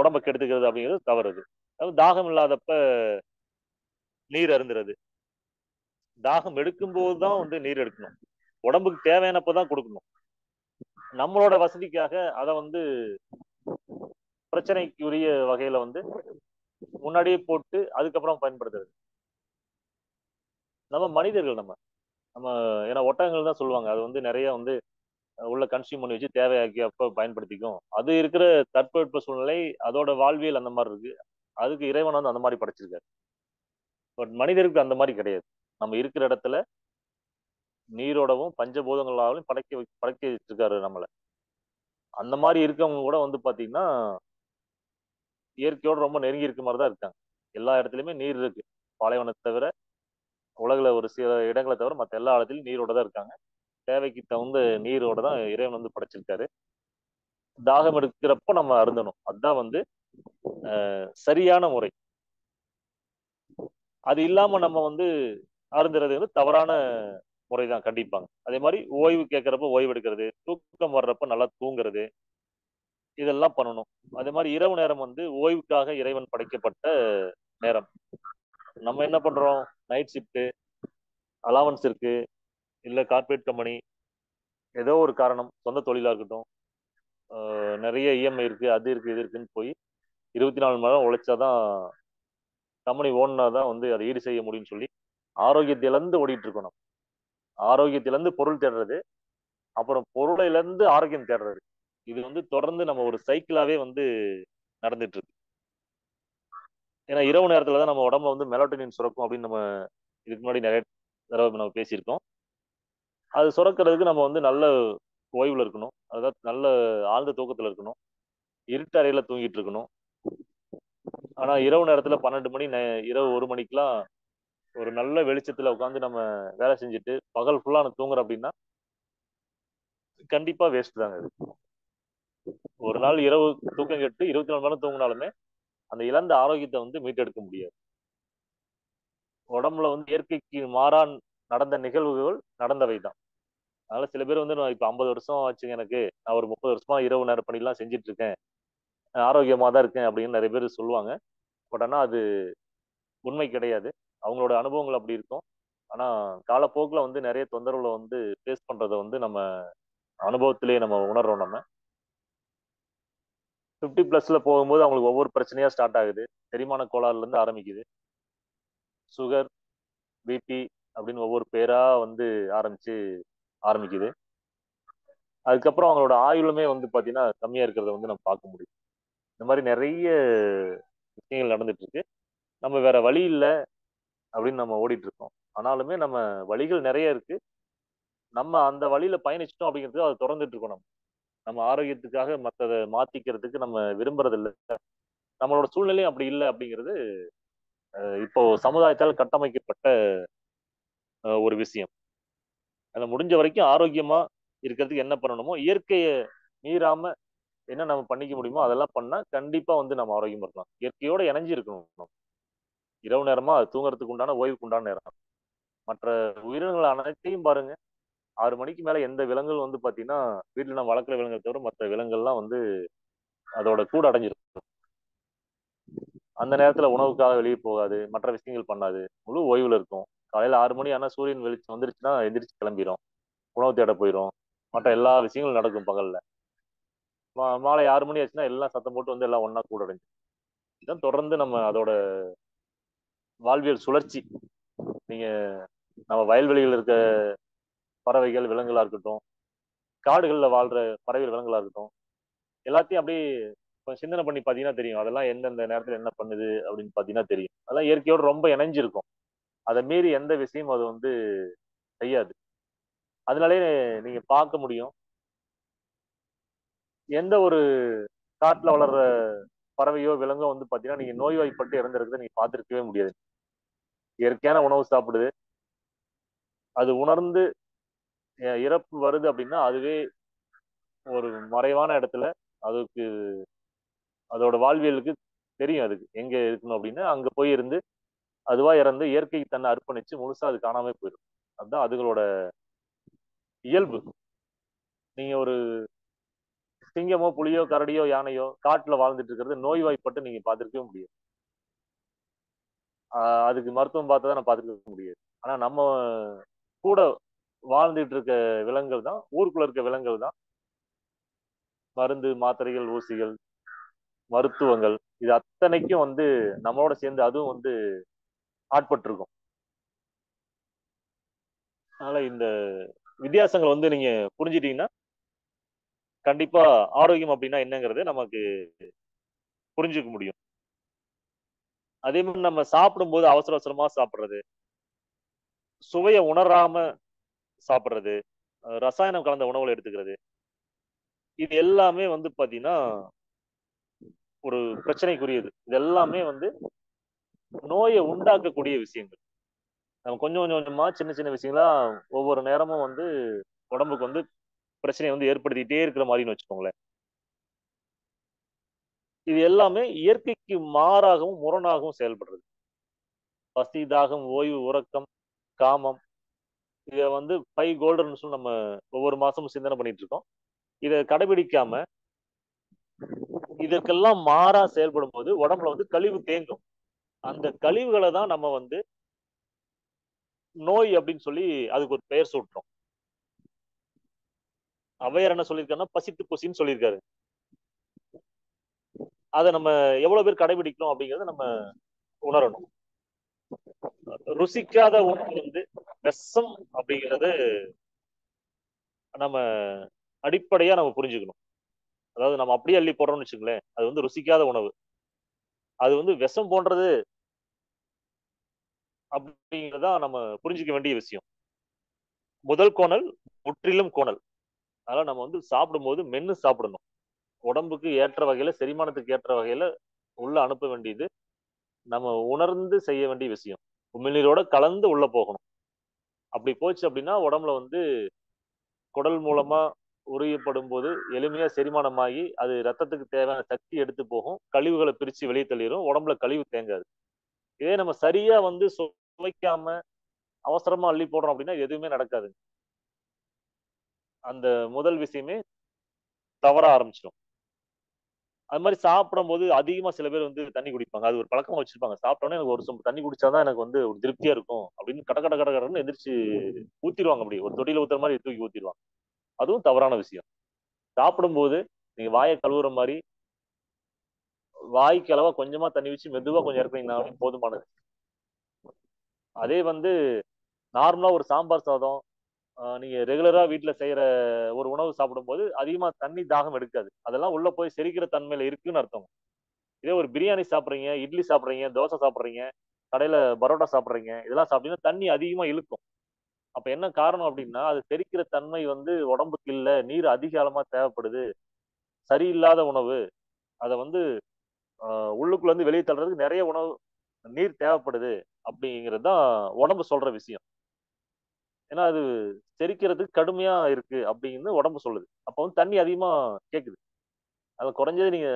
உடம்ப கெடுத்துக்கிறது அப்படிங்கிறது தவறு. அது அதாவது தாகம் இல்லாதப்ப நீர் அருந்துறது. தாகம் எடுக்கும் போது தான் வந்து நீர் எடுக்கணும். உடம்புக்கு தேவையானப்பதான் கொடுக்கணும். நம்மளோட வசதிக்காக அதை வந்து பிரச்சனைக்குரிய வகையில வந்து முன்னாடியே போட்டு அதுக்கப்புறம் பயன்படுத்துறது. நம்ம மனிதர்கள் நம்ம நம்ம ஏன்னா ஒட்டகங்கள் தான் சொல்லுவாங்க, அது வந்து நிறைய வந்து உள்ள கன்சியூம் பண்ணி வச்சு தேவையாக்கி அப்ப பயன்படுத்திக்கும். அது இருக்கிற தட்பவெட்ப சூழ்நிலை, அதோட வாழ்வியல் அந்த மாதிரி இருக்கு. அதுக்கு இறைவன் வந்து அந்த மாதிரி படைச்சிருக்காரு. பட் மனிதருக்கு அந்த மாதிரி கிடையாது. நம்ம இருக்கிற இடத்துல நீரோடவும் பஞ்சபூதங்களாலும் படைக்க வச்சிருக்காரு நம்மள. அந்த மாதிரி இருக்கவங்க கூட வந்து பாத்தீங்கன்னா இயற்கையோட ரொம்ப நெருங்கி இருக்க மாதிரி தான் இருக்காங்க. எல்லா இடத்துலயுமே நீர் இருக்கு. பாலைவனத்தை தவிர, உலகுல ஒரு சில இடங்களை தவிர மற்ற எல்லா இடத்துலயும் நீரோட தான் இருக்காங்க. தேவைக்கு தகுந்த நீரோட தான் இறைவன் வந்து படைச்சிருக்காரு. தாகம் எடுக்கிறப்ப நம்ம அருந்தணும். அதுதான் வந்து சரியான முறை. அது இல்லாம நம்ம வந்து அருந்துறது வந்து தவறான முறைதான் கண்டிப்பாங்க. அதே மாதிரி ஓய்வு கேட்கறப்ப ஓய்வு எடுக்கிறது, தூக்கம் வர்றப்ப நல்லா தூங்குறது, இதெல்லாம் பண்ணணும். அதே மாதிரி இரவு நேரம் வந்து ஓய்வுக்காக இறைவன் படைக்கப்பட்ட நேரம். நம்ம என்ன பண்றோம், நைட் ஷிஃப்ட், அலாவன்ஸ் இருக்கு, இல்ல கார்பரேட் கம்பெனி, ஏதோ ஒரு காரணம், சொந்த தொழிலா இருக்கட்டும், நிறைய இஎம்ஐ இருக்கு, அது இருக்கு இது இருக்குன்னு போய் 24 மணி நேரம் உழைச்சாதான் கம்பெனி ஓடுனா தான் வந்து அதை ஈடு செய்ய முடியும்னு சொல்லி ஆரோக்கியத்திலிருந்து ஓடிட்டு இருக்கோம் நம்ம. ஆரோக்கியத்திலிருந்து பொருள் தேடுறது, அப்புறம் பொருளை இருந்து ஆரோக்கியம் தேடுறது. இது வந்து தொடர்ந்து நம்ம ஒரு சைக்கிளாவே வந்து நடந்துட்டு இருக்கு. ஏன்னா இரவு நேரத்துல தான் நம்ம உடம்புல வந்து மெலட்டோனின் சுரக்கும் அப்படின்னு நம்ம இதுக்கு முன்னாடி நிறைய தடவை நம்ம பேசியிருக்கோம். அது சுரக்கிறதுக்கு நம்ம வந்து நல்ல ஓய்வுல இருக்கணும், அதாவது நல்ல ஆழ்ந்த தூக்கத்துல இருக்கணும், இருட்டு அறையில தூங்கிட்டு இருக்கணும். ஆனா இரவு நேரத்துல 12 மணி இரவு 1 மணிக்கெல்லாம் ஒரு நல்ல வெளிச்சத்துல உட்காந்து நம்ம வேலை செஞ்சுட்டு பகல் ஃபுல்லா நம்ம தூங்குறோம் அப்படின்னா கண்டிப்பா வேஸ்ட் தாங்க அது. ஒரு நாள் இரவு தூக்கம் கெட்டு 24 மணி நேரம் தூங்கினாலுமே அந்த இழந்த ஆரோக்கியத்தை வந்து மீட்டெடுக்க முடியாது. உடம்புல வந்து இயற்கைக்கு மாறான் நடந்த நிகழ்வுகள் நடந்தவை தான். அதனால சில பேர் வந்து நான் இப்ப 50 வருஷம் ஆச்சுங்க எனக்கு, நான் ஒரு 30 வருஷமா இரவு நேர பணிலாம் செஞ்சுட்டு இருக்கேன், ஆரோக்கியமா தான் இருக்கேன் அப்படின்னு நிறைய பேர் சொல்லுவாங்க. பட் ஆனா அது உண்மை கிடையாது. அவங்களோட அனுபவங்கள் அப்படி இருக்கும். ஆனா காலப்போக்குல வந்து நிறைய தொந்தரவுகளை வந்து ஃபேஸ் பண்றதை வந்து நம்ம அனுபவத்திலேயே நம்ம உணர்றோம். நம்ம 50 பிளஸ்ல போகும்போது அவங்களுக்கு ஒவ்வொரு பிரச்சனையா ஸ்டார்ட் ஆகுது. செரிமான கோளாறுல இருந்து ஆரம்பிக்குது, சுகர், பிபி அப்படின்னு ஒவ்வொரு பேரா வந்து ஆரம்பிக்குது. அதுக்கப்புறம் அவங்களோட ஆயுளுமே வந்து பாத்தீங்கன்னா கம்மியா இருக்கிறத வந்து நம்ம பார்க்க முடியும். இந்த மாதிரி நிறைய விஷயங்கள் நடந்துட்டு இருக்கு. நம்ம வேற வழி இல்லை அப்படின்னு நம்ம ஓடிட்டு இருக்கோம். ஆனாலுமே நம்ம வழிகள் நிறைய இருக்கு. நம்ம அந்த வழியில பயணிச்சிட்டோம் அப்படிங்கிறது அதை தொடர்ந்துட்டு இருக்கோம். நம்ம ஆரோக்கியத்துக்காக மற்றதை மாத்திக்கிறதுக்கு நம்ம விரும்புறது இல்லை. நம்மளோட சூழ்நிலையும் அப்படி இல்லை அப்படிங்கிறது இப்போ சமுதாயத்தால் கட்டமைக்கப்பட்ட ஒரு விஷயம். அதை முடிஞ்ச வரைக்கும் ஆரோக்கியமா இருக்கிறதுக்கு என்ன பண்ணணுமோ, இயற்கையை மீறாம என்ன நம்ம பண்ணிக்க முடியுமோ அதெல்லாம் பண்ணா கண்டிப்பா வந்து நம்ம ஆரோக்கியமா இருக்கலாம். இயற்கையோட இணைஞ்சு இருக்கணும் நம்ம. இரவு நேரமா அது தூங்குறதுக்கு உண்டான ஓய்வுக்கு உண்டான நேரம். மற்ற உயிரினங்கள் அனைத்தையும் பாருங்க, 6 மணிக்கு மேல எந்த விலங்குகள் வந்து பாத்தீங்கன்னா வீட்டுல நான் வளர்க்குற விலங்குகளை தவிர மற்ற விலங்குகள்லாம் வந்து அதோட கூட அடைஞ்சிருக்கும். அந்த நேரத்துல உணவுக்காக வெளியே போகாது, மற்ற விஷயங்கள் பண்ணாது, முழு ஓய்வுல இருக்கும். காலையில 6 மணி ஆனா சூரியன் வெளிச்சம் வந்துருச்சுன்னா எந்திரிச்சு கிளம்பிரும், உணவு தேட போயிடும். மற்ற எல்லா விஷயங்களும் நடக்கும் பகல்ல. மாலை 6 மணி ஆச்சுன்னா எல்லாம் சத்தம் போட்டு வந்து எல்லாம் ஒண்ணா கூட அடைஞ்சு இதான் தொடர்ந்து நம்ம அதோட வாழ்வியல் சுழற்சி. நீங்க நம்ம வயல்வெளிகள் இருக்க பறவைகள் விலங்குகளா இருக்கட்டும், காடுகள்ல வாழ்ற பறவைகள் விலங்குகளா இருக்கட்டும், எல்லாத்தையும் அப்படியே கொஞ்சம் சிந்தனை பண்ணி பாத்தீங்கன்னா தெரியும் அதெல்லாம் எந்தெந்த நேரத்துல என்ன பண்ணுது அப்படின்னு பாத்தீங்கன்னா தெரியும். அதெல்லாம் இயற்கையோட ரொம்ப இணைஞ்சிருக்கும். அதை மீறி எந்த விஷயமும் அது வந்து செய்யாது. அதனாலேயே நீங்க பார்க்க முடியும், எந்த ஒரு காட்டுல வளர்ற பறவையோ விலங்கோ வந்து பாத்தீங்கன்னா நீங்க நோய்வாய்ப்பட்டு இறந்துருக்கிறத நீங்க பார்த்திருக்கவே முடியாது. இயற்கையான உணவு சாப்பிடுது, அது உணர்ந்து இறப்பு வருது அப்படின்னா அதுவே ஒரு மறைவான இடத்துல அதுக்கு அதோட வாழ்வியலுக்கு தெரியும் அதுக்கு எங்க இருக்கணும் அப்படின்னு அங்க போய் இருந்து அதுவா இறந்து இயற்கைக்கு தன்னை அர்ப்பணிச்சு முழுசா அது காணாம போயிடும். அதுதான் அதுகளோட இயல்பு. நீங்க ஒரு சிங்கமோ புலியோ கரடியோ யானையோ காட்டுல வாழ்ந்துட்டு இருக்கிறது நோய்வாய்ப்பட்டு நீங்க பார்த்திருக்கவே முடியாது. அதுக்கு மருத்துவம் பார்த்தா நான் பார்த்துருக்க முடியாது. ஆனா நம்ம கூட வாழ்ந்துட்டு இருக்க விலங்குகள் தான், ஊருக்குள்ள இருக்க விலங்குகள் தான் மருந்து மாத்திரைகள் ஊசிகள் மருத்துவங்கள் இது அத்தனைக்கும் வந்து நம்மளோட சேர்ந்து அதுவும் வந்து ஆட்பட்டிருக்கும். அதனால இந்த வித்தியாசங்கள் வந்து நீங்க புரிஞ்சிட்டீங்கன்னா கண்டிப்பா ஆரோக்கியம் அப்படின்னா என்னங்கிறது நமக்கு புரிஞ்சுக்க முடியும். அதே மாதிரி நம்ம சாப்பிடும்போது அவசர அவசரமா சாப்பிடுறது, சுவையை உணராம சாப்பிடுறது, ரசாயனம் கலந்த உணவுகளை எடுத்துக்கிறது, இது எல்லாமே வந்து பாத்தீங்கன்னா ஒரு பிரச்சனைக்குரியது. இது எல்லாமே வந்து நோயை உண்டாக்கக்கூடிய விஷயங்கள். நம்ம கொஞ்சம் கொஞ்சம் கொஞ்சமா சின்ன சின்ன விஷயங்களா ஒவ்வொரு நேரமும் வந்து உடம்புக்கு வந்து பிரச்சனையை வந்து ஏற்படுத்திட்டே இருக்கிற மாதிரின்னு வச்சுக்கோங்களேன். இது எல்லாமே இயற்கைக்கு மாறாகவும் முரணாகவும் செயல்படுறது. பசி தாகம் ஓய்வு உறக்கம் காமம் இதை வந்து 5 கோல்டன் சொல்லி நம்ம ஒவ்வொரு மாசமும் சிந்தனை பண்ணிட்டு இருக்கோம். இதை கடைபிடிக்காம இதற்கெல்லாம் மாறா செயல்படும் போது உடம்புல வந்து கழிவு தேங்கும். அந்த கழிவுகளை தான் நம்ம வந்து நோய் அப்படின்னு சொல்லி அதுக்கு ஒரு பெயர் சூட்டுறோம். ஔவையார் என்ன சொல்லியிருக்காருன்னா பசித்து புசின்னு சொல்லியிருக்காரு. அதை நம்ம எவ்வளவு பேர் கடைபிடிக்கணும் அப்படிங்கறத நம்ம உணரணும். ருசிக்காத உணவு வந்து விஷம் அப்படிங்கிறது நம்ம அடிப்படையா நம்ம புரிஞ்சுக்கணும். அதாவது நம்ம அப்படியே அள்ளி போடுறோம்னு வச்சுங்களேன், அது வந்து ருசிக்காத உணவு, அது வந்து விஷம் போன்றது அப்படிங்கிறதா நம்ம புரிஞ்சுக்க வேண்டிய விஷயம். முதல் கோணல் முற்றிலும் கோணல். அதனால நம்ம வந்து சாப்பிடும்போது மென்னு சாப்பிடணும். உடம்புக்கு ஏற்ற வகையில செரிமானத்துக்கு ஏற்ற வகையில உள்ள அனுப்ப வேண்டியது நம்ம உணர்ந்து செய்ய வேண்டிய விஷயம். உமிழ்நீரோட கலந்து உள்ள போகணும். அப்படி போச்சு அப்படின்னா உடம்புல வந்து குடல் மூலமா உரியப்படும் போது எளிமையா செரிமானமாகி அது ரத்தத்துக்கு தேவையான சக்தி எடுத்து போகும், கழிவுகளை பிரிச்சு வெளியே தள்ளிடும், உடம்புல கழிவு தேங்காது. இதே நம்ம சரியா வந்து சுவைக்காம அவசரமா அள்ளி போடுறோம் அப்படின்னா எதுவுமே நடக்காது. அந்த முதல் விஷயமே தவற ஆரம்பிச்சிடும். அது மாதிரி சாப்பிடும் போது அதிகமா சில பேர் வந்து தண்ணி குடிப்பாங்க. அது ஒரு பழக்கமா வச்சிருப்பாங்க. சாப்பிட்டோன்னே எனக்கு ஒரு சொம்பு தண்ணி குடிச்சாதான் எனக்கு வந்து ஒரு திருப்தியா இருக்கும் அப்படின்னு கட கட கட கடன்னு எந்திரிச்சு ஊத்திடுவாங்க. அப்படி ஒரு தொட்டியில ஊத்துற மாதிரி தூக்கி ஊத்திடுவாங்க. அதுவும் தவறான விஷயம். சாப்பிடும்போது நீங்க வாயை கழுவுற மாதிரி வாய்க்கு அளவா கொஞ்சமா தண்ணி வச்சு மெதுவா கொஞ்சம் இறக்குனீங்கனாலே போதுமானது. அதே வந்து நார்மலா ஒரு சாம்பார் சாதம் நீங்க ரெகுலரா வீட்ல செய்யற ஒரு உணவு சாப்பிடும்போது அதிகமா தண்ணி தாகம் எடுக்காது. அதெல்லாம் உள்ள போய் செரிக்கிற தன்மையில இருக்குன்னு அர்த்தம். இதே ஒரு பிரியாணி சாப்பிடுறீங்க, இட்லி சாப்பிடுறீங்க, தோசை சாப்பிடுறீங்க, கடையில பரோட்டா சாப்பிடுறீங்க, இதெல்லாம் சாப்பிட்டீங்கன்னா தண்ணி அதிகமா இழுக்கும். அப்ப என்ன காரணம் அப்படின்னா அது செரிக்கிற தன்மை வந்து உடம்புக்கு இல்ல, நீர் அதிக அளமா தேவைப்படுது, சரியில்லாத உணவு. அதை வந்து உள்ளுக்குள்ள இருந்து வெளியே தள்ளுறதுக்கு நிறைய உணவு நீர் தேவைப்படுது அப்படிங்கிறது தான் உடம்பு சொல்ற விஷயம். ஏன்னா அது செரிக்கிறதுக்கு கடுமையா இருக்கு அப்படின்னு உடம்பு சொல்லுது. அப்ப வந்து தண்ணி அதிகமா கேக்குது. அது குறைஞ்சது நீங்க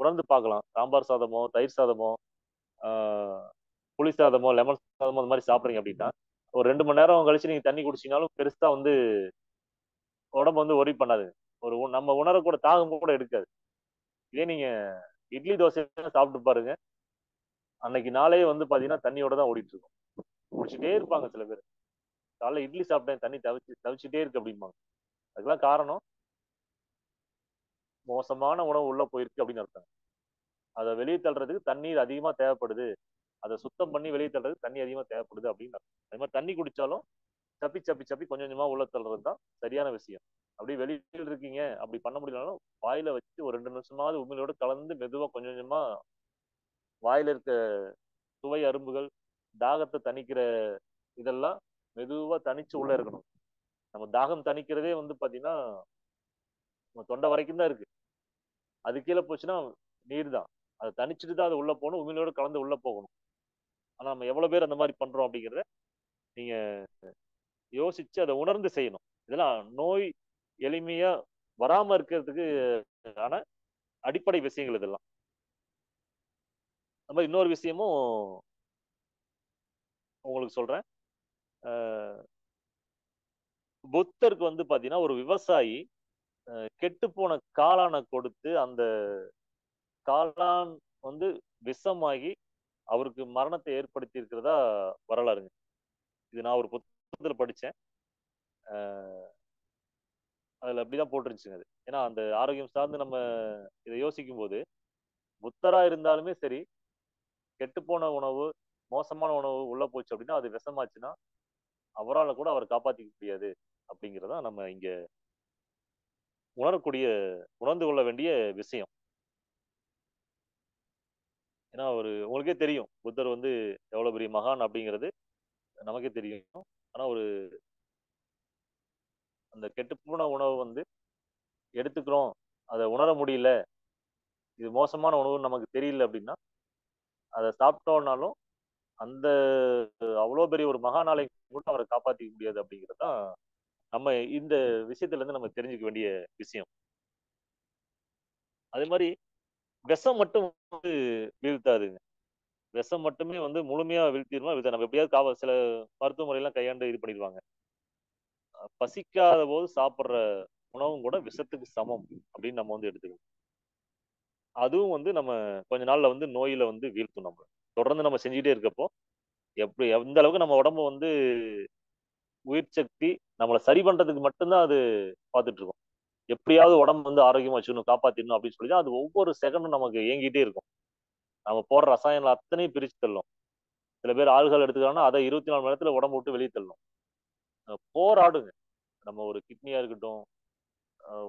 உணர்ந்து பார்க்கலாம். சாம்பார் சாதமோ தயிர் சாதமோ ஆஹ் புளி சாதமோ லெமன் சாதமோ அந்த மாதிரி சாப்பிடுறீங்க அப்படின்னா ஒரு 2 மணி நேரம் கழிச்சு நீங்க தண்ணி குடிச்சீங்கனாலும் பெருசா வந்து உடம்பு வந்து ஒரி பண்ணாது. நம்ம உணரக்கூட தாகம் கூட எடுக்காது. இதே நீங்க இட்லி தோசை சாப்பிட்டு பாருங்க, அன்னைக்கு நாளே வந்து பாத்தீங்கன்னா தண்ணியோட தான் ஓடிட்டு இருக்கும். குடிச்சிட்டே இருப்பாங்க சில பேர். காலைல இட்லி சாப்பிட்டேன், தண்ணி தவிச்சுட்டே இருக்கு அப்படிம்பாங்க. அதுக்கெல்லாம் காரணம் மோசமான உணவு உள்ள போயிருக்கு அப்படின்னு அர்த்தம். அதை வெளியே தள்ளுறதுக்கு தண்ணீர் அதிகமா தேவைப்படுது. அதை சுத்தம் பண்ணி வெளியே தள்ளுறதுக்கு தண்ணி அதிகமா தேவைப்படுது அப்படின்னு அர்த்தம். அதே மாதிரி தண்ணி குடிச்சாலும் சப்பி சப்பி சப்பி கொஞ்சம் கொஞ்சமா உள்ள தள்ளுறது தான் சரியான விஷயம். அப்படி வெளியில் இருக்கீங்க, அப்படி பண்ண முடியலனாலும் வாயில வச்சு ஒரு 2 நிமிஷமாவது உமிழோட கலந்து மெதுவா கொஞ்சம் கொஞ்சமா வாயில இருக்க சுவை அரும்புகள், தாகத்தை தணிக்கிற இதெல்லாம் மெதுவா தணிச்சு உள்ள இருக்கணும். நம்ம தாகம் தணிக்கிறதே வந்து பாத்தீங்கன்னா நம்ம தொண்டை வரைக்கும் தான் இருக்கு. அது கீழே போச்சுன்னா நீர் தான். அதை தணிச்சுட்டு தான் அது உள்ள போகணும், உமிழோட கலந்து உள்ள போகணும். ஆனா நம்ம எவ்வளவு பேர் அந்த மாதிரி பண்றோம் அப்படிங்கிறத நீங்க யோசிச்சு அதை உணர்ந்து செய்யணும். இதெல்லாம் நோய் எளிமையா வராம இருக்கிறதுக்கு ஆன அடிப்படை விஷயங்கள் இதெல்லாம். நம்ம இன்னொரு விஷயமும் உங்களுக்கு சொல்றேன். புத்தருக்கு வந்து பாத்தீங்கன்னா ஒரு விவசாயி கெட்டு போன காளானை கொடுத்து அந்த காளான் வந்து விஷமாகி அவருக்கு மரணத்தை ஏற்படுத்தி இருக்கிறதா வரலாறுங்க. இது நான் ஒரு புத்தகத்துல படிச்சேன். அதுல அப்படிதான் போட்டுருந்துச்சுங்க அது. ஏன்னா அந்த ஆரோக்கியம் சார்ந்து நம்ம இதை யோசிக்கும் போது புத்தரா இருந்தாலுமே சரி, கெட்டுப்போன உணவு, மோசமான உணவு உள்ள போச்சு அப்படின்னா அது விஷமாச்சுன்னா அவரால் கூட அவர் காப்பாத்திக்க முடியாது அப்படிங்கிறதா நம்ம இங்க உணரக்கூடிய உணர்ந்து கொள்ள வேண்டிய விஷயம். ஏன்னா உங்களுக்கே தெரியும் புத்தர் வந்து எவ்வளவு பெரிய மகான் அப்படிங்கிறது நமக்கே தெரியும். ஆனா அந்த கெட்டுப்போன உணவு வந்து எடுத்துக்கிறோம், அதை உணர முடியல, இது மோசமான உணவுன்னு நமக்கு தெரியல அப்படின்னா அதை சாப்பிட்டோம்னாலும் அந்த அவ்வளோ பெரிய ஒரு மகானாலை கூட அவரை காப்பாத்திக்க முடியாது அப்படிங்கிறது தான் நம்ம இந்த விஷயத்துல இருந்து நம்ம தெரிஞ்சுக்க வேண்டிய விஷயம். அதே மாதிரி விஷம் மட்டும் வந்து வீழ்த்தாதுங்க. விஷம் மட்டுமே வந்து முழுமையா வீழ்த்திடுமா வீழ்த்த நம்ம எப்படியாவது சில மருத்துவ முறையெல்லாம் கையாண்டு இது பண்ணிடுவாங்க. பசிக்காத போது சாப்பிடுற உணவும் கூட விஷத்துக்கு சமம் அப்படின்னு நம்ம வந்து எடுத்துக்கணும். அதுவும் வந்து நம்ம கொஞ்ச நாள்ல வந்து நோயில வந்து வீழ்த்தும். நம்ம தொடர்ந்து நம்ம செஞ்சுட்டே இருக்கப்போ எப்படி எந்த அளவுக்கு நம்ம உடம்பு வந்து உயிர் சக்தி நம்மளை சரி பண்றதுக்கு மட்டும்தான் அது பார்த்துட்டு இருக்கும். எப்படியாவது உடம்பு வந்து ஆரோக்கியமா வச்சுக்கணும், காப்பாத்திடணும் அப்படின்னு சொல்லி தான் அது ஒவ்வொரு செகண்டும் நமக்கு இயங்கிட்டே இருக்கும். நம்ம போடுற ரசாயனம் அத்தனையும் பிரிச்சு தள்ளும். சில பேர் ஆள்கள் எடுத்துக்கிறாங்கன்னா அதை 24 மணி நேரத்துல உடம்பு விட்டு வெளியே தள்ளும். போராடுங்க. நம்ம ஒரு கிட்னியா இருக்கட்டும்,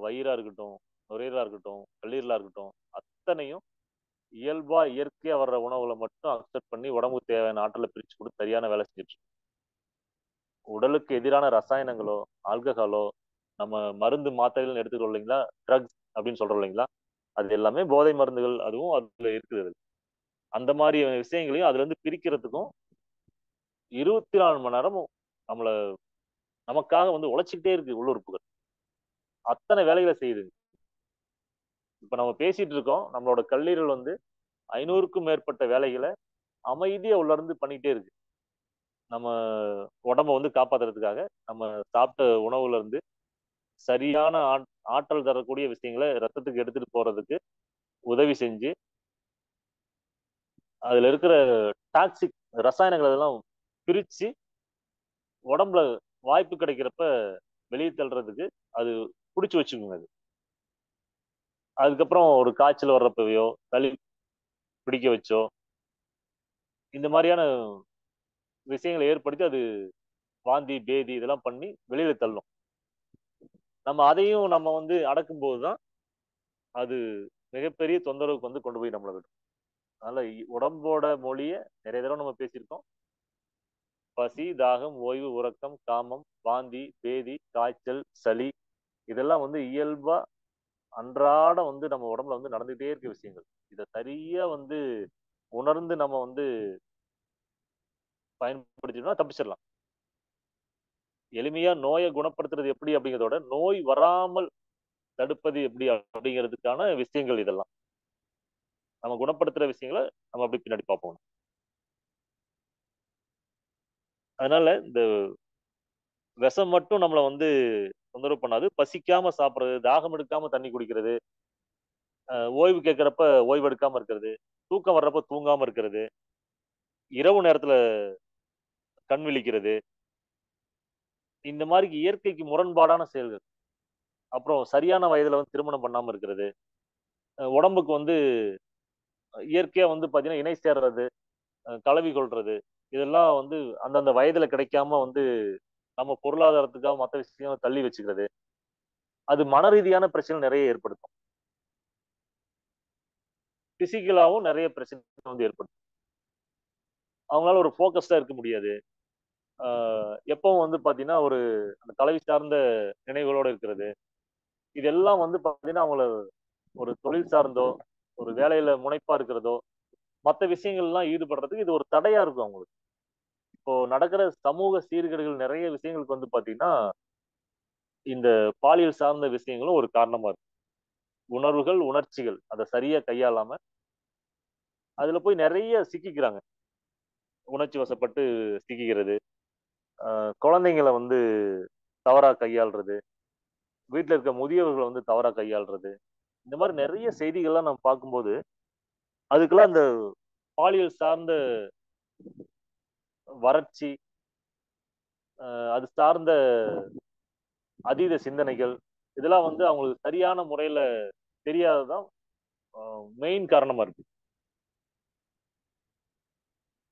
வயிறா இருக்கட்டும், நுரையீரலா இருக்கட்டும், கல்லீரலா இருக்கட்டும், அத்தனையும் இயல்பா இயற்கையா வர்ற உணவுகளை மட்டும் அக்செப்ட் பண்ணி உடம்புக்கு தேவையான ஆற்றலை பிரிச்சு கொடுத்து சரியான வேலை செஞ்சுட்டு இருக்கு. உடலுக்கு எதிரான ரசாயனங்களோ, ஆல்கஹாலோ, நம்ம மருந்து மாத்திரைகள் எடுத்துக்கிறோம் இல்லைங்களா, ட்ரக்ஸ் அப்படின்னு சொல்றோம் இல்லைங்களா, அது எல்லாமே போதை மருந்துகள். அதுவும் அதுல இருக்குது. அந்த மாதிரி விஷயங்களையும் அதுல இருந்து பிரிக்கிறதுக்கும் 24 மணி நேரமும் நம்மள நமக்காக வந்து உழைச்சிக்கிட்டே இருக்கு உள்ளுறுப்புகள். அத்தனை வேலைகளை செய்யுது. இப்ப நம்ம பேசிட்டு இருக்கோம், நம்மளோட கல்லீரல் வந்து 500க்கும் மேற்பட்ட வேலைகளை அமைதியா உள்ள இருந்து பண்ணிட்டே இருக்கு. நம்ம உடம்ப வந்து காப்பாத்துறதுக்காக நம்ம சாப்பிட்ட உணவுல இருந்து சரியான ஆற்றல் தரக்கூடிய விஷயங்களை ரத்தத்துக்கு எடுத்துட்டு போறதுக்கு உதவி செஞ்சு அதுல இருக்கிற டாக்ஸிக் ரசாயனங்கள் அதெல்லாம் பிரிச்சு உடம்புல வாய்ப்பு கிடைக்கிறப்ப வெளியே தள்ளுறதுக்கு அது பிடிச்சு வச்சுக்கோங்க. அதுக்கப்புறம் ஒரு காய்ச்சல் வர்றப்பவையோ, சளி பிடிக்க வச்சோ, இந்த மாதிரியான விஷயங்களை ஏற்படுத்தி அது வாந்தி பேதி இதெல்லாம் பண்ணி வெளியில தள்ளும். நம்ம அதையும் நம்ம வந்து அடக்கும் போதுதான் அது மிகப்பெரிய தொந்தரவுக்கு வந்து கொண்டு போய் நம்மளை விடும். அதனால உடம்போட மொழிய நிறைய தடவை நம்ம பேசியிருக்கோம். பசி, தாகம், ஓய்வு, உறக்கம், காமம், வாந்தி, பேதி, காய்ச்சல், சளி, இதெல்லாம் வந்து இயல்பா அன்றாட வந்து நம்ம உடம்புல வந்து நடந்துகிட்டே இருக்க விஷயங்கள். இதை சரியா வந்து உணர்ந்து நம்ம வந்து பயன்படுத்திட்டோம்னா தப்பிச்சிடலாம். எளிமையா நோயை குணப்படுத்துறது எப்படி அப்படிங்கிறதோட நோய் வராமல் தடுப்பது எப்படி அப்படிங்கிறதுக்கான விஷயங்கள் இதெல்லாம். நம்ம குணப்படுத்துற விஷயங்களை நம்ம அப்படி பின்னாடி பார்ப்போம். அதனால இந்த விஷம் மட்டும் நம்மளை வந்து தொந்தரவு பண்ணாது. பசிக்காம சாப்பிடுறது, தாகம் எடுக்காம தண்ணி குடிக்கிறது, ஓய்வு கேட்கறப்ப ஓய்வு எடுக்காம இருக்கிறது, தூக்கம் வர்றப்ப தூங்காம இருக்கிறது, இரவு நேரத்துல கண் விழிக்கிறது, இந்த மாதிரி இயற்கைக்கு முரண்பாடான செயல்கள். அப்புறம் சரியான வயதுல வந்து திருமணம் பண்ணாம இருக்கிறது, உடம்புக்கு வந்து இயற்கையா வந்து பாத்தீங்கன்னா இணை சேர்றது, கலவி கொள்றது, இதெல்லாம் வந்து அந்தந்த வயதுல கிடைக்காம வந்து நம்ம பொருளாதாரத்துக்காக மற்ற விஷயம் தள்ளி வச்சுக்கிறது, அது மன ரீதியான பிரச்சனை நிறைய ஏற்படுத்தும். பிசிக்கலாவும் நிறைய பிரச்சனை வந்து ஏற்படுத்தும். அவங்களால ஒரு ஃபோக்கஸ்டா இருக்க முடியாது. எப்பவும் வந்து பாத்தீங்கன்னா ஒரு அந்த கலவி சார்ந்த நினைவுகளோட இருக்கிறது, இதெல்லாம் வந்து பாத்தீங்கன்னா அவங்கள ஒரு தொழில் சார்ந்தோ, ஒரு வேலையில முனைப்பா இருக்கிறதோ, மற்ற விஷயங்கள்லாம் ஈடுபடுறதுக்கு இது ஒரு தடையா இருக்கும் அவங்களுக்கு. இப்போ நடக்கிற சமூக சீர்கேடுகள் நிறைய விஷயங்களுக்கு வந்து பாத்தீங்கன்னா இந்த பாலியல் சார்ந்த விஷயங்களும் ஒரு காரணமா இருக்கு. உணர்வுகள், உணர்ச்சிகள் அதை சரியா கையாளாம அதுல போய் நிறைய சிக்கிக்கிறாங்க. உணர்ச்சி வசப்பட்டு சிக்கிக்கிறது, குழந்தைங்களை வந்து தவறா கையாள்றது, வீட்டுல இருக்க முதியவர்களை வந்து தவறா கையாள்றது, இந்த மாதிரி நிறைய செய்திகள்லாம் நம்ம பார்க்கும்போது அதுக்கெல்லாம் இந்த பாலியல் சார்ந்த வறட்சி, அது சார்ந்த அதீத சிந்தனைகள், இதெல்லாம் வந்து அவங்களுக்கு சரியான முறையில தெரியாததான் மெயின் காரணமா இருக்கு.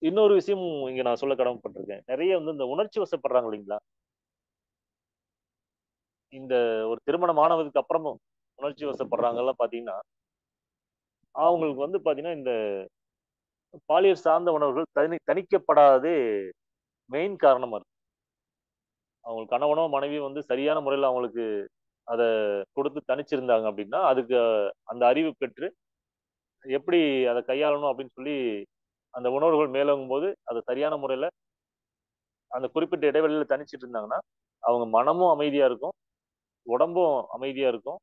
இன்னொரு விஷயம் இங்க நான் சொல்ல கடமைப்பட்டிருக்கேன். நிறைய வந்து இந்த உணர்ச்சி வசப்படுறாங்க இல்லைங்களா, இந்த ஒரு திருமணம் ஆனதுக்கு அப்புறமும் உணர்ச்சி வசப்படுறாங்கலாம் பாத்தீங்கன்னா அவங்களுக்கு வந்து பாத்தீங்கன்னா இந்த பாலியல் சார்ந்த உணர்வுகள் தணிக்கப்படாததே மெயின் காரணமா இருக்கு. அவங்க கணவனோ மனைவியோ வந்து சரியான முறையில் அவங்களுக்கு அதை கொடுத்து தனிச்சிருந்தாங்க அப்படின்னா அதுக்கு அந்த அறிவு பெற்று எப்படி அதை கையாளணும் அப்படின்னு சொல்லி அந்த உணர்வுகள் மேலோங்கும் போது அதை சரியான முறையில அந்த குறிப்பிட்ட இடைவெளியில தனிச்சிட்டு இருந்தாங்கன்னா அவங்க மனமும் அமைதியா இருக்கும், உடம்பும் அமைதியா இருக்கும்,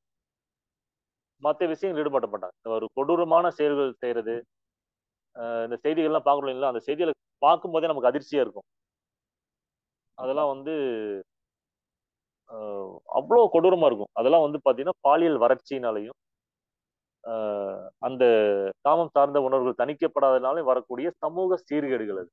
மற்ற விஷயங்கள் ஈடுபட மாட்டாங்க. ஒரு கொடூரமான செயல்கள் செய்யறது, இந்த செய்திகள்லாம் பார்க்கணும் இல்லைங்களா, அந்த செய்திகளை பார்க்கும் போதே நமக்கு அதிர்ச்சியா இருக்கும். அதெல்லாம் வந்து அவ்வளோ கொடூரமா இருக்கும். அதெல்லாம் வந்து பாத்தீங்கன்னா பாலியல் வறட்சினாலையும் அந்த காமம் சார்ந்த உணர்வுகள் தணிக்கப்படாதனாலும் வரக்கூடிய சமூக சீர்கேடுகள் அது.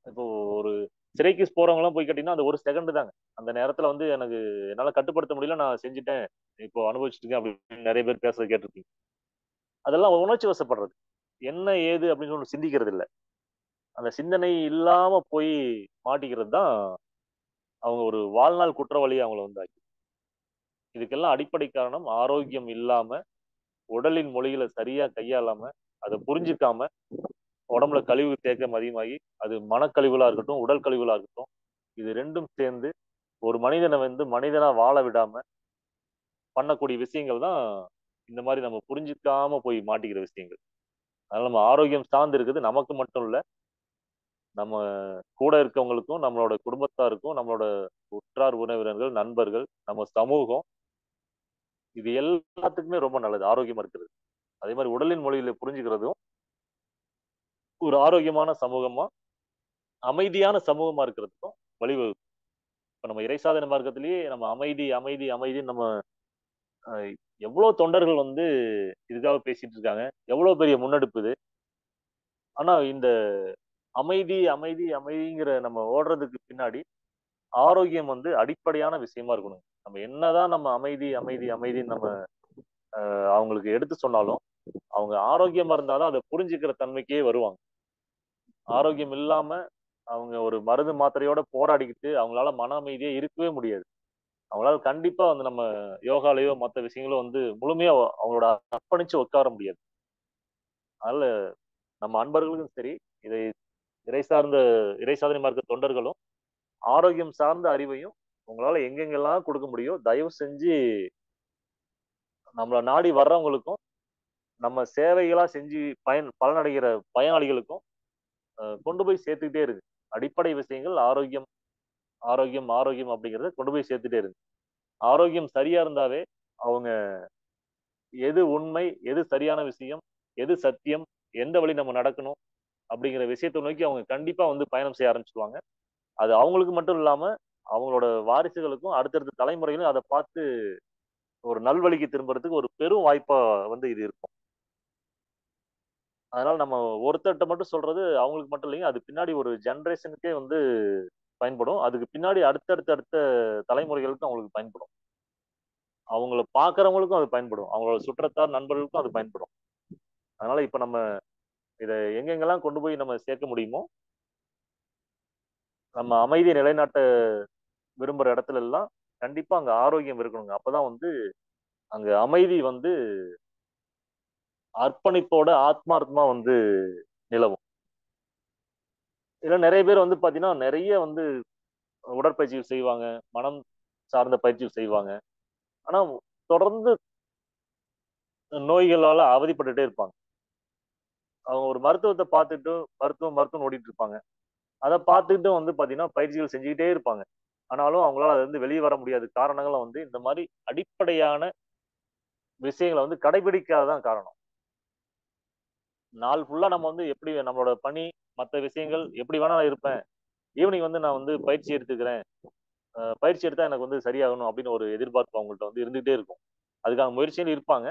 இப்போ ஒரு சிறைக்கு போறவங்க எல்லாம் போய் கேட்டீங்கன்னா அது ஒரு செகண்ட் தாங்க. அந்த நேரத்துல வந்து எனக்கு என்னால கட்டுப்படுத்த முடியல, நான் செஞ்சுட்டேன், இப்போ அனுபவிச்சுட்டு இருக்கேன் அப்படின்னு நிறைய பேர் பேசுறத கேட்டிருக்கீங்க. அதெல்லாம் உணர்ச்சி வசப்படுறது. என்ன ஏது அப்படின்னு ஒண்ணு சிந்திக்கிறது இல்ல. அந்த சிந்தனை இல்லாம போய் மாட்டிக்கிறது தான் அவங்க ஒரு வாழ்நாள் குற்றவாளியை அவங்கள வந்து ஆக்கி. இதுக்கெல்லாம் அடிப்படை காரணம் ஆரோக்கியம் இல்லாம, உடலின் மொழிகளை சரியா கையாளாம, அதை புரிஞ்சுக்காம, உடம்புல கழிவு தேக்கம் அதிகமாகி அது மனக்கழிவுகளா இருக்கட்டும், உடல் கழிவுகளா இருக்கட்டும், இது ரெண்டும் சேர்ந்து ஒரு மனிதனை வந்து மனிதனா வாழ விடாம பண்ணக்கூடிய விஷயங்கள் தான் இந்த மாதிரி நம்ம புரிஞ்சுக்காம போய் மாட்டிக்கிற விஷயங்கள். அதனால நம்ம ஆரோக்கியம் சார்ந்து இருக்குது நமக்கு மட்டும் இல்ல, நம்ம கூட இருக்கவங்களுக்கும், நம்மளோட குடும்பத்தாருக்கும், நம்மளோட உற்றார் உறவினர்கள், நண்பர்கள், நம்ம சமூகம், இது எல்லாத்துக்குமே ரொம்ப நல்லது ஆரோக்கியமா இருக்கிறது. அதே மாதிரி உடலின் மொழியில புரிஞ்சுக்கிறதும் ஒரு ஆரோக்கியமான சமூகமா, அமைதியான சமூகமா இருக்கிறதுக்கும் வழிவகுக்கும். இப்ப நம்ம இறைசாதன மார்க்கத்திலேயே நம்ம அமைதி அமைதி அமைதின்னு நம்ம எவ்வளவு தொண்டர்கள் வந்து இதுக்காக பேசிட்டு இருக்காங்க, எவ்வளவு பெரிய முன்னெடுப்பு இது. ஆனா இந்த அமைதி அமைதி அமைதிங்கிற நம்ம ஓடுறதுக்கு பின்னாடி ஆரோக்கியம் வந்து அடிப்படையான விஷயமா இருக்கணும். நம்ம என்னதான் நம்ம அமைதி அமைதி அமைதின்னு நம்ம அவங்களுக்கு எடுத்து சொன்னாலும் அவங்க ஆரோக்கியமா இருந்தாதான் அதை புரிஞ்சுக்கிற தன்மைக்கே வருவாங்க. ஆரோக்கியம் இல்லாம அவங்க ஒரு மருந்து மாத்திரையோட போராடிக்கிட்டு அவங்களால மன அமைதியே இருக்கவே முடியாது. அவங்களால கண்டிப்பா வந்து நம்ம யோகாலயோ மற்ற விஷயங்களோ வந்து முழுமையா அவங்களோட அர்ப்பணிச்சு உட்கார முடியாது. அதனால நம்ம அன்பர்களுக்கும் சரி, இதை இறை சார்ந்த இறை சாதனை மார்க்க தொண்டர்களும் ஆரோக்கியம் சார்ந்த அறிவையும் உங்களால எங்கெங்கெல்லாம் கொடுக்க முடியும் தயவு செஞ்சு நம்மள நாடி வர்றவங்களுக்கும், நம்ம சேவைகளா செஞ்சு பலனடைகிற பயனாளிகளுக்கும் கொண்டு போய் சேர்த்துக்கிட்டே இருக்கு. அடிப்படை விஷயங்கள் ஆரோக்கியம் ஆரோக்கியம் ஆரோக்கியம் அப்படிங்கறத கொண்டு போய் சேர்த்துட்டே இருக்கு. ஆரோக்கியம் சரியா இருந்தாவே அவங்க எது உண்மை, எது சரியான விஷயம், எது சத்தியம், எந்த வழி நம்ம நடக்கணும் அப்படிங்கிற விஷயத்தை நோக்கி அவங்க கண்டிப்பா வந்து பயணம் செய்ய ஆரம்பிச்சிருவாங்க. அது அவங்களுக்கு மட்டும் இல்லாம அவங்களோட வாரிசுகளுக்கும் அடுத்தடுத்த தலைமுறைகளும் அதை பார்த்து ஒரு நல்வழிக்கு திரும்புறதுக்கு ஒரு பெரும் வாய்ப்பா வந்து இது இருக்கும். அதனால நம்ம ஒருத்தர்கிட்ட மட்டும் சொல்றது அவங்களுக்கு மட்டும் இல்லைங்க, அது பின்னாடி ஒரு ஜெனரேஷனுக்கே வந்து பயன்படும். அதுக்கு பின்னாடி அடுத்த தலைமுறைகளுக்கும் அவங்களுக்கு பயன்படும். அவங்கள பார்க்கறவங்களுக்கும் அது பயன்படும். அவங்களோட சுற்றத்தார் நண்பர்களுக்கும் அது பயன்படும். அதனால இப்ப நம்ம இதை எங்கெங்கெல்லாம் கொண்டு போய் நம்ம சேர்க்க முடியுமோ, நம்ம அமைதியை நிலைநாட்ட விரும்புற இடத்துல எல்லாம் கண்டிப்பா அங்க ஆரோக்கியம் இருக்கணுங்க. அப்பதான் வந்து அங்க அமைதி வந்து அர்ப்பணிப்போட ஆத்மார்த்தமா வந்து நிலவும். இதுல நிறைய பேர் வந்து பாத்தீங்கன்னா நிறைய வந்து உடற்பயிற்சிகள் செய்வாங்க, மனம் சார்ந்த பயிற்சிகள் செய்வாங்க. ஆனா தொடர்ந்து நோய்களால அவதிப்பட்டுட்டே இருப்பாங்க. அவங்க ஒரு மருத்துவத்தை பார்த்துட்டு மருத்துவம் ஓடிட்டு இருப்பாங்க. அதை பார்த்துட்டு வந்து பாத்தீங்கன்னா பயிற்சிகள் செஞ்சுக்கிட்டே இருப்பாங்க. ஆனாலும் அவங்களால அதுல இருந்து வெளியே வர முடியாத காரணங்களும் வந்து இந்த மாதிரி அடிப்படையான விஷயங்களை வந்து கடைபிடிக்காததான் காரணம். நாள் ஃபுல்லா நம்ம வந்து எப்படி நம்மளோட பணி, மற்ற விஷயங்கள் எப்படி வேணா நான் இருப்பேன். ஈவினிங் வந்து நான் வந்து பயிற்சி எடுத்துக்கிறேன். பயிற்சி எடுத்தா எனக்கு வந்து சரியாகணும் அப்படின்னு ஒரு எதிர்பார்ப்பு அவங்கள்ட்ட வந்து இருந்துகிட்டே இருக்கும். அதுக்கான முயற்சியில் இருப்பாங்க.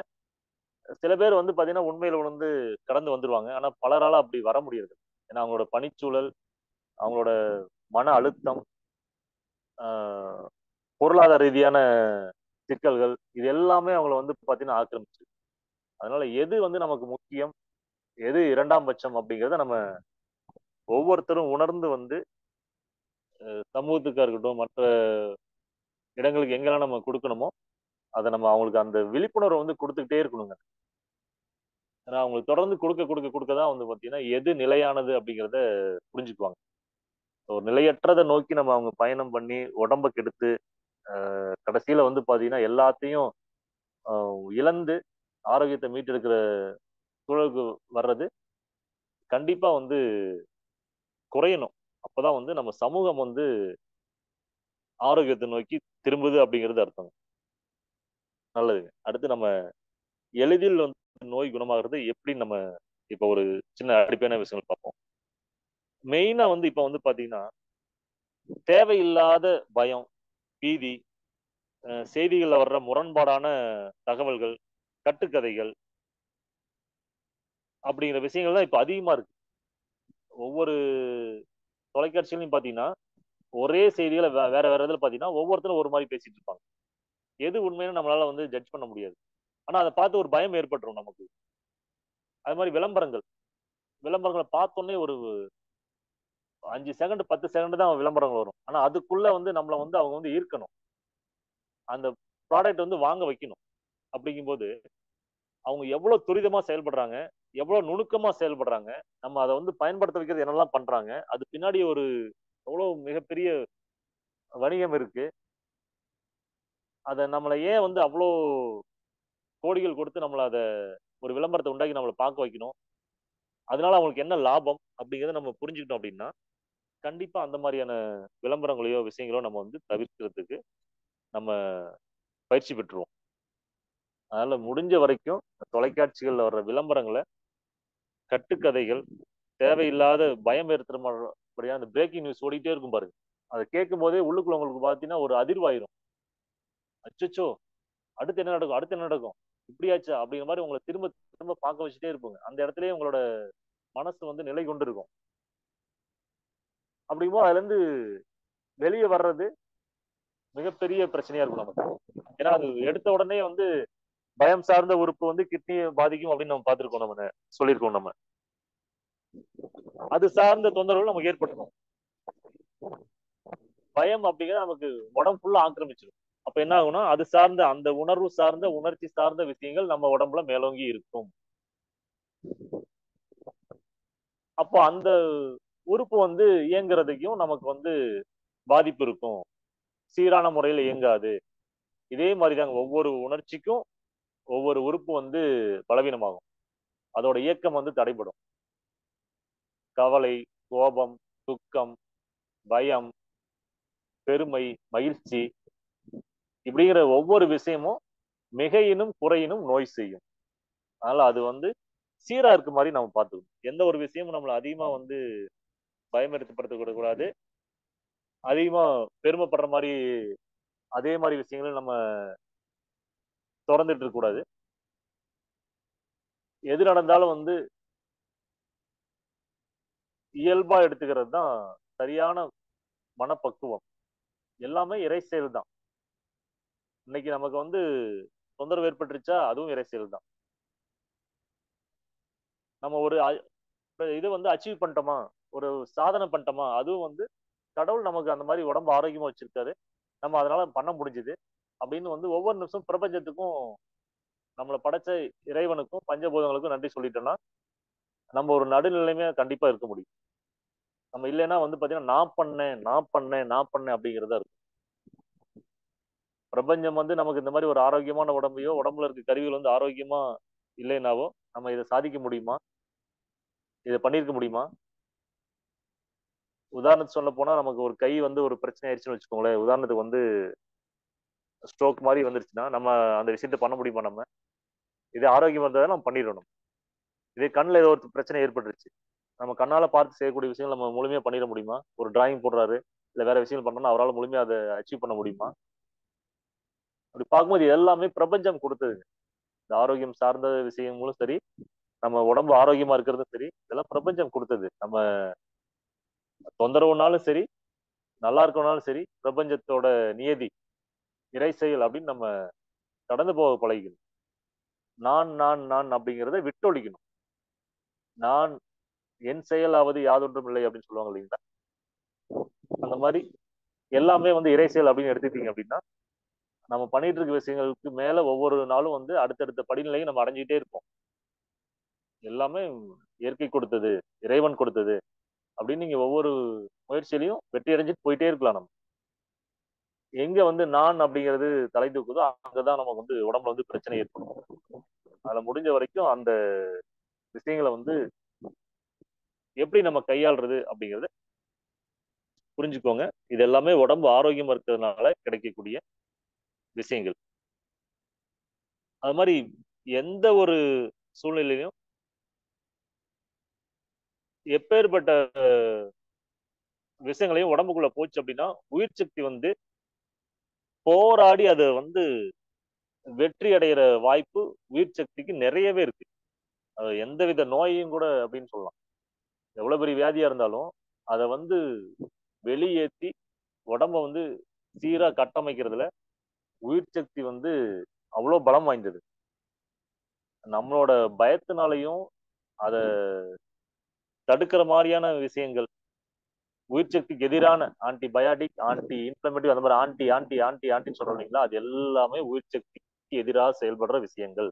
சில பேர் வந்து பாத்தீங்கன்னா உண்மையில வந்து கடந்து வந்துருவாங்க. ஆனா பலரால அப்படி வர முடியாது. ஏன்னா அவங்களோட பணிச்சூழல், அவங்களோட மன அழுத்தம், ஆஹ் பொருளாதார ரீதியான சிக்கல்கள், இது எல்லாமே அவங்கள வந்து பாத்தீங்கன்னா ஆக்கிரமிச்சு. அதனால எது வந்து நமக்கு முக்கியம், எது இரண்டாம் பட்சம் அப்படிங்கிறத நம்ம ஒவ்வொருத்தரும் உணர்ந்து வந்து சமூகத்துக்கா இருக்கட்டும், மற்ற இடங்களுக்கு எங்கெல்லாம் நம்ம கொடுக்கணுமோ அதை நம்ம அவங்களுக்கு அந்த விழிப்புணர்வை வந்து கொடுத்துக்கிட்டே இருக்கணுங்க. ஏன்னா அவங்களுக்கு தொடர்ந்து கொடுக்க தான் வந்து பாத்தீங்கன்னா எது நிலையானது அப்படிங்கிறத புரிஞ்சுக்குவாங்க. ஒரு நிலையற்றதை நோக்கி நம்ம அவங்க பயணம் பண்ணி உடம்ப கெடுத்து கடைசியில வந்து பாத்தீங்கன்னா எல்லாத்தையும் இழந்து ஆரோக்கியத்தை மீட்டெடுக்கிற சூழலுக்கு வர்றது கண்டிப்பா வந்து குறையணும். அப்பதான் வந்து நம்ம சமூகம் வந்து ஆரோக்கியத்தை நோக்கி திரும்புது அப்படிங்கிறது அர்த்தம். நல்லதுங்க. அடுத்து நம்ம எளிதில் வந்து நோய் குணமாகிறது எப்படி நம்ம இப்ப ஒரு சின்ன அடிப்படையான விஷயங்கள் பார்ப்போம். மெயினா வந்து இப்ப வந்து பாத்தீங்கன்னா தேவையில்லாத பயம், பீதி, செய்திகள்ல வர்ற முரண்பாடான தகவல்கள், கட்டுக்கதைகள் அப்படிங்கிற விஷயங்கள் தான் இப்ப அதிகமா இருக்கு. ஒவ்வொரு தொலைக்காட்சியிலையும் பாத்தீங்கன்னா ஒரே செய்திகளை வேற வேற இதுல பாத்தீங்கன்னா ஒவ்வொருத்தரும் ஒரு மாதிரி பேசிட்டு இருப்பாங்க. எது உண்மைன்னு நம்மளால வந்து ஜட்ஜ் பண்ண முடியாது. ஆனா அதை பார்த்து ஒரு பயம் ஏற்பட்டுரும் நமக்கு. அது மாதிரி விளம்பரங்களை பார்த்தோன்னே ஒரு 5 செகண்ட் 10 செகண்ட் தான் விளம்பரங்கள் வரும். ஆனா அதுக்குள்ள வந்து நம்மள வந்து அவங்க வந்து ஈர்க்கணும். அந்த ப்ராடக்ட் வந்து வாங்க வைக்கணும். அப்படிங்கும்போது அவங்க எவ்வளவு துரிதமா செயல்படுறாங்க, எவ்வளவு நுணுக்கமா செயல்படுறாங்க, நம்ம அதை வந்து பயன்படுத்த வைக்கிறது என்னெல்லாம் பண்றாங்க, அது பின்னாடி ஒரு எவ்வளவு மிகப்பெரிய வணிகம் இருக்கு. அதை நம்மளை ஏன் வந்து அவ்வளோ கோடிகள் கொடுத்து நம்மள அதை ஒரு விளம்பரத்தை உண்டாக்கி நம்மளை பார்க்க வைக்கணும், அதனால அவங்களுக்கு என்ன லாபம் அப்படிங்கிறத நம்ம புரிஞ்சுக்கிட்டோம் அப்படின்னா கண்டிப்பா அந்த மாதிரியான விளம்பரங்களையோ விஷயங்களோ நம்ம வந்து தவிர்க்கிறதுக்கு நம்ம பயிற்சி பெற்றுருவோம். அதனால முடிஞ்ச வரைக்கும் தொலைக்காட்சிகள்ல வர்ற விளம்பரங்களை, கட்டுக்கதைகள், தேவையில்லாத பயம் ஏற்படுத்துற அந்த பிரேக்கிங் நியூஸ் ஓடிட்டே இருக்கும் பாருங்க. அதை கேட்கும் போதே உள்ளுக்குள்ள உங்களுக்கு பாத்தீங்கன்னா ஒரு அதிர்வாயிரும். அச்சச்சோ, அடுத்து என்ன நடக்கும், அடுத்து என்ன நடக்கும், இப்படியாச்சா அப்படிங்கிற மாதிரி உங்களை திரும்ப திரும்ப பார்க்க வச்சுட்டே இருப்பாங்க. அந்த இடத்துலயே உங்களோட மனசு வந்து நிலை கொண்டு இருக்கும். அப்படிங்கும்போது அதுல இருந்து வெளியே வர்றது மிகப்பெரிய பிரச்சனையா இருக்கும் நமக்கு. ஏன்னா அது எடுத்த உடனே வந்து பயம் சார்ந்த உறுப்பு வந்து கிட்னியை பாதிக்கும் அப்படின்னு நம்ம பார்த்திருக்கோம், நம்ம சொல்லியிருக்கோம். நம்ம அது சார்ந்த தொந்தரவுகள் நமக்கு ஏற்பட்டுரும். பயம் அப்படிங்கிறது நமக்கு உடம்பு ஃபுல்லா ஆக்கிரமிச்சிடும். அப்ப என்ன ஆகும்னா அது சார்ந்த அந்த உணர்வு சார்ந்த உணர்ச்சி சார்ந்த விஷயங்கள் நம்ம உடம்புல மேலோங்கி இருக்கும். அப்போ அந்த உறுப்பு வந்து இயங்குறதுக்கும் நமக்கு வந்து பாதிப்பு இருக்கும். சீரான முறையில் இயங்காது. இதே மாதிரிதாங்க ஒவ்வொரு உணர்ச்சிக்கும் ஒவ்வொரு உறுப்பு வந்து பலவீனமாகும். அதோட இயக்கம் வந்து தடைபடும். கவலை, கோபம், துக்கம், பயம், பெருமை, மகிழ்ச்சி இப்படிங்கிற ஒவ்வொரு விஷயமும் மிகையினும் குறையினும் நோய் செய்யும். அதனால அது வந்து சீரா இருக்க மாதிரி நம்ம பார்த்துக்கணும். எந்த ஒரு விஷயமும் நம்மள அதிகமா வந்து பயமெடுத்துப்படுத்த கூடாது. அதிகமா பெருமைப்படுற மாதிரி அதே மாதிரி விஷயங்களை நம்ம தொடர்ந்துட்டு இருக்க கூடாது. எது நடந்தாலும் வந்து இயல்பா எடுத்துக்கிறது தான் சரியான மனப்பக்குவம். எல்லாமே இறை செயல் தான். இன்னைக்கு நமக்கு வந்து தொந்தரவு ஏற்பட்டுருச்சா, அதுவும் இறை செயல் தான். நம்ம ஒரு இது வந்து அச்சீவ் பண்ணிட்டோமா, ஒரு சாதனை பண்ணிட்டோமா, அதுவும் வந்து கடவுள் நமக்கு அந்த மாதிரி உடம்பு ஆரோக்கியமா வச்சிருக்காரு, நம்ம அதனால பண்ண முடிஞ்சுது அப்படின்னு வந்து ஒவ்வொரு நிமிஷம் பிரபஞ்சத்துக்கும் நம்மளை படைச்ச இறைவனுக்கும் பஞ்சபூதங்களுக்கும் நன்றி சொல்லிட்டோம்னா நம்ம ஒரு நடுநிலைமையா கண்டிப்பா இருக்க முடியும். நம்ம இல்லைன்னா வந்து பாத்தீங்கன்னா நான் பண்ணேன் அப்படிங்கிறதா இருக்கும். பிரபஞ்சம் வந்து நமக்கு இந்த மாதிரி ஒரு ஆரோக்கியமான உடம்பையோ, உடம்புல இருக்க கருவிகள் வந்து ஆரோக்கியமா இல்லைனாவோ நம்ம இதை சாதிக்க முடியுமா, இதை பண்ணியிருக்க முடியுமா? உதாரணத்துக்கு சொல்ல போனா நமக்கு ஒரு கை வந்து ஒரு பிரச்சனை ஆயிடுச்சுன்னு வச்சுக்கோங்களேன். உதாரணத்துக்கு வந்து ஸ்ட்ரோக் மாதிரி வந்துருச்சுன்னா நம்ம அந்த விஷயத்த பண்ண முடியுமா? நம்ம இதே ஆரோக்கியமா இருந்தா நம்ம பண்ணிடணும். இதே கண்ணுல ஏதோ ஒரு பிரச்சனை ஏற்பட்டுருச்சு, நம்ம கண்ணால பார்த்து செய்யக்கூடிய விஷயங்கள் நம்ம முழுமையா பண்ணிட முடியுமா? ஒரு டிராயிங் போடுறாரு, இல்ல வேற விஷயங்கள் பண்ணணும்னா அவரால் முழுமையா அதை அச்சீவ் பண்ண முடியுமா? அப்படி பார்க்கும்போது எல்லாமே பிரபஞ்சம் கொடுத்தது. இந்த ஆரோக்கியம் சார்ந்த விஷயங்களும் சரி, நம்ம உடம்பு ஆரோக்கியமா இருக்கிறதும் சரி, இதெல்லாம் பிரபஞ்சம் கொடுத்தது. நம்ம தொந்தரவுனாலும் சரி, நல்லா இருக்கணும்னாலும் சரி, பிரபஞ்சத்தோட நியதி, இறை செயல் அப்படின்னு நம்ம கடந்து போக பழகிக்கணும். நான் அப்படிங்கிறத விட்டொழிக்கணும். நான் என் செயலாவது யாதொன்றும் இல்லை அப்படின்னு சொல்லுவாங்க இல்லைங்களா? அந்த மாதிரி எல்லாமே வந்து இறை செயல் அப்படின்னு எடுத்துக்கிட்டீங்க அப்படின்னா நம்ம பண்ணிட்டு இருக்க விஷயங்களுக்கு மேல ஒவ்வொரு நாளும் வந்து அடுத்தடுத்த படிநிலையும் நம்ம அடைஞ்சிட்டே இருப்போம். எல்லாமே இயற்கை கொடுத்தது, இறைவன் கொடுத்தது அப்படின்னு நீங்க ஒவ்வொரு முயற்சியிலையும் வெற்றி அடைஞ்சிட்டு போயிட்டே இருக்கலாம். நம்ம எங்க வந்து நான் அப்படிங்கிறது தலை தூக்குதோ அங்கதான் நமக்கு வந்து உடம்புல வந்து பிரச்சனை ஏற்படும். அதுல முடிஞ்ச வரைக்கும் அந்த விஷயங்களை வந்து எப்படி நம்ம கையாளுறது அப்படிங்கறத புரிஞ்சுக்கோங்க. இது எல்லாமே உடம்பு ஆரோக்கியமா இருக்கிறதுனால கிடைக்கக்கூடிய விஷயங்கள். அது மாதிரி எந்த ஒரு சூழ்நிலையிலும் எப்பேற்பட்ட விஷயங்களையும் உடம்புக்குள்ள போச்சு அப்படின்னா உயிர் சக்தி வந்து போராடி அதை வந்து வெற்றி அடைகிற வாய்ப்பு உயிர் சக்திக்கு நிறையவே இருக்கு. அது எந்தவித நோயையும் கூட அப்படின்னு சொல்லலாம். எவ்வளவு பெரிய வியாதியா இருந்தாலும் அதை வந்து வெளியேற்றி உடம்ப வந்து சீரா கட்டமைக்கிறதுல உயிர் சக்தி வந்து அவ்வளவு பலம் வாய்ந்தது. நம்மளோட பயத்தினாலையும் அதை தடுக்கிற மாதிரியான விஷயங்கள், உயிர் சக்திக்கு எதிரான ஆன்டிபயாட்டிக், ஆன்டி இன்ஃபிளமேட்டிவ், அந்த மாதிரி ஆன்டி ஆன்டி ஆன்டி ஆன்டின்னு சொல்றோம் இல்லைங்களா, அது எல்லாமே உயிர் சக்திக்கு எதிராக செயல்படுற விஷயங்கள்.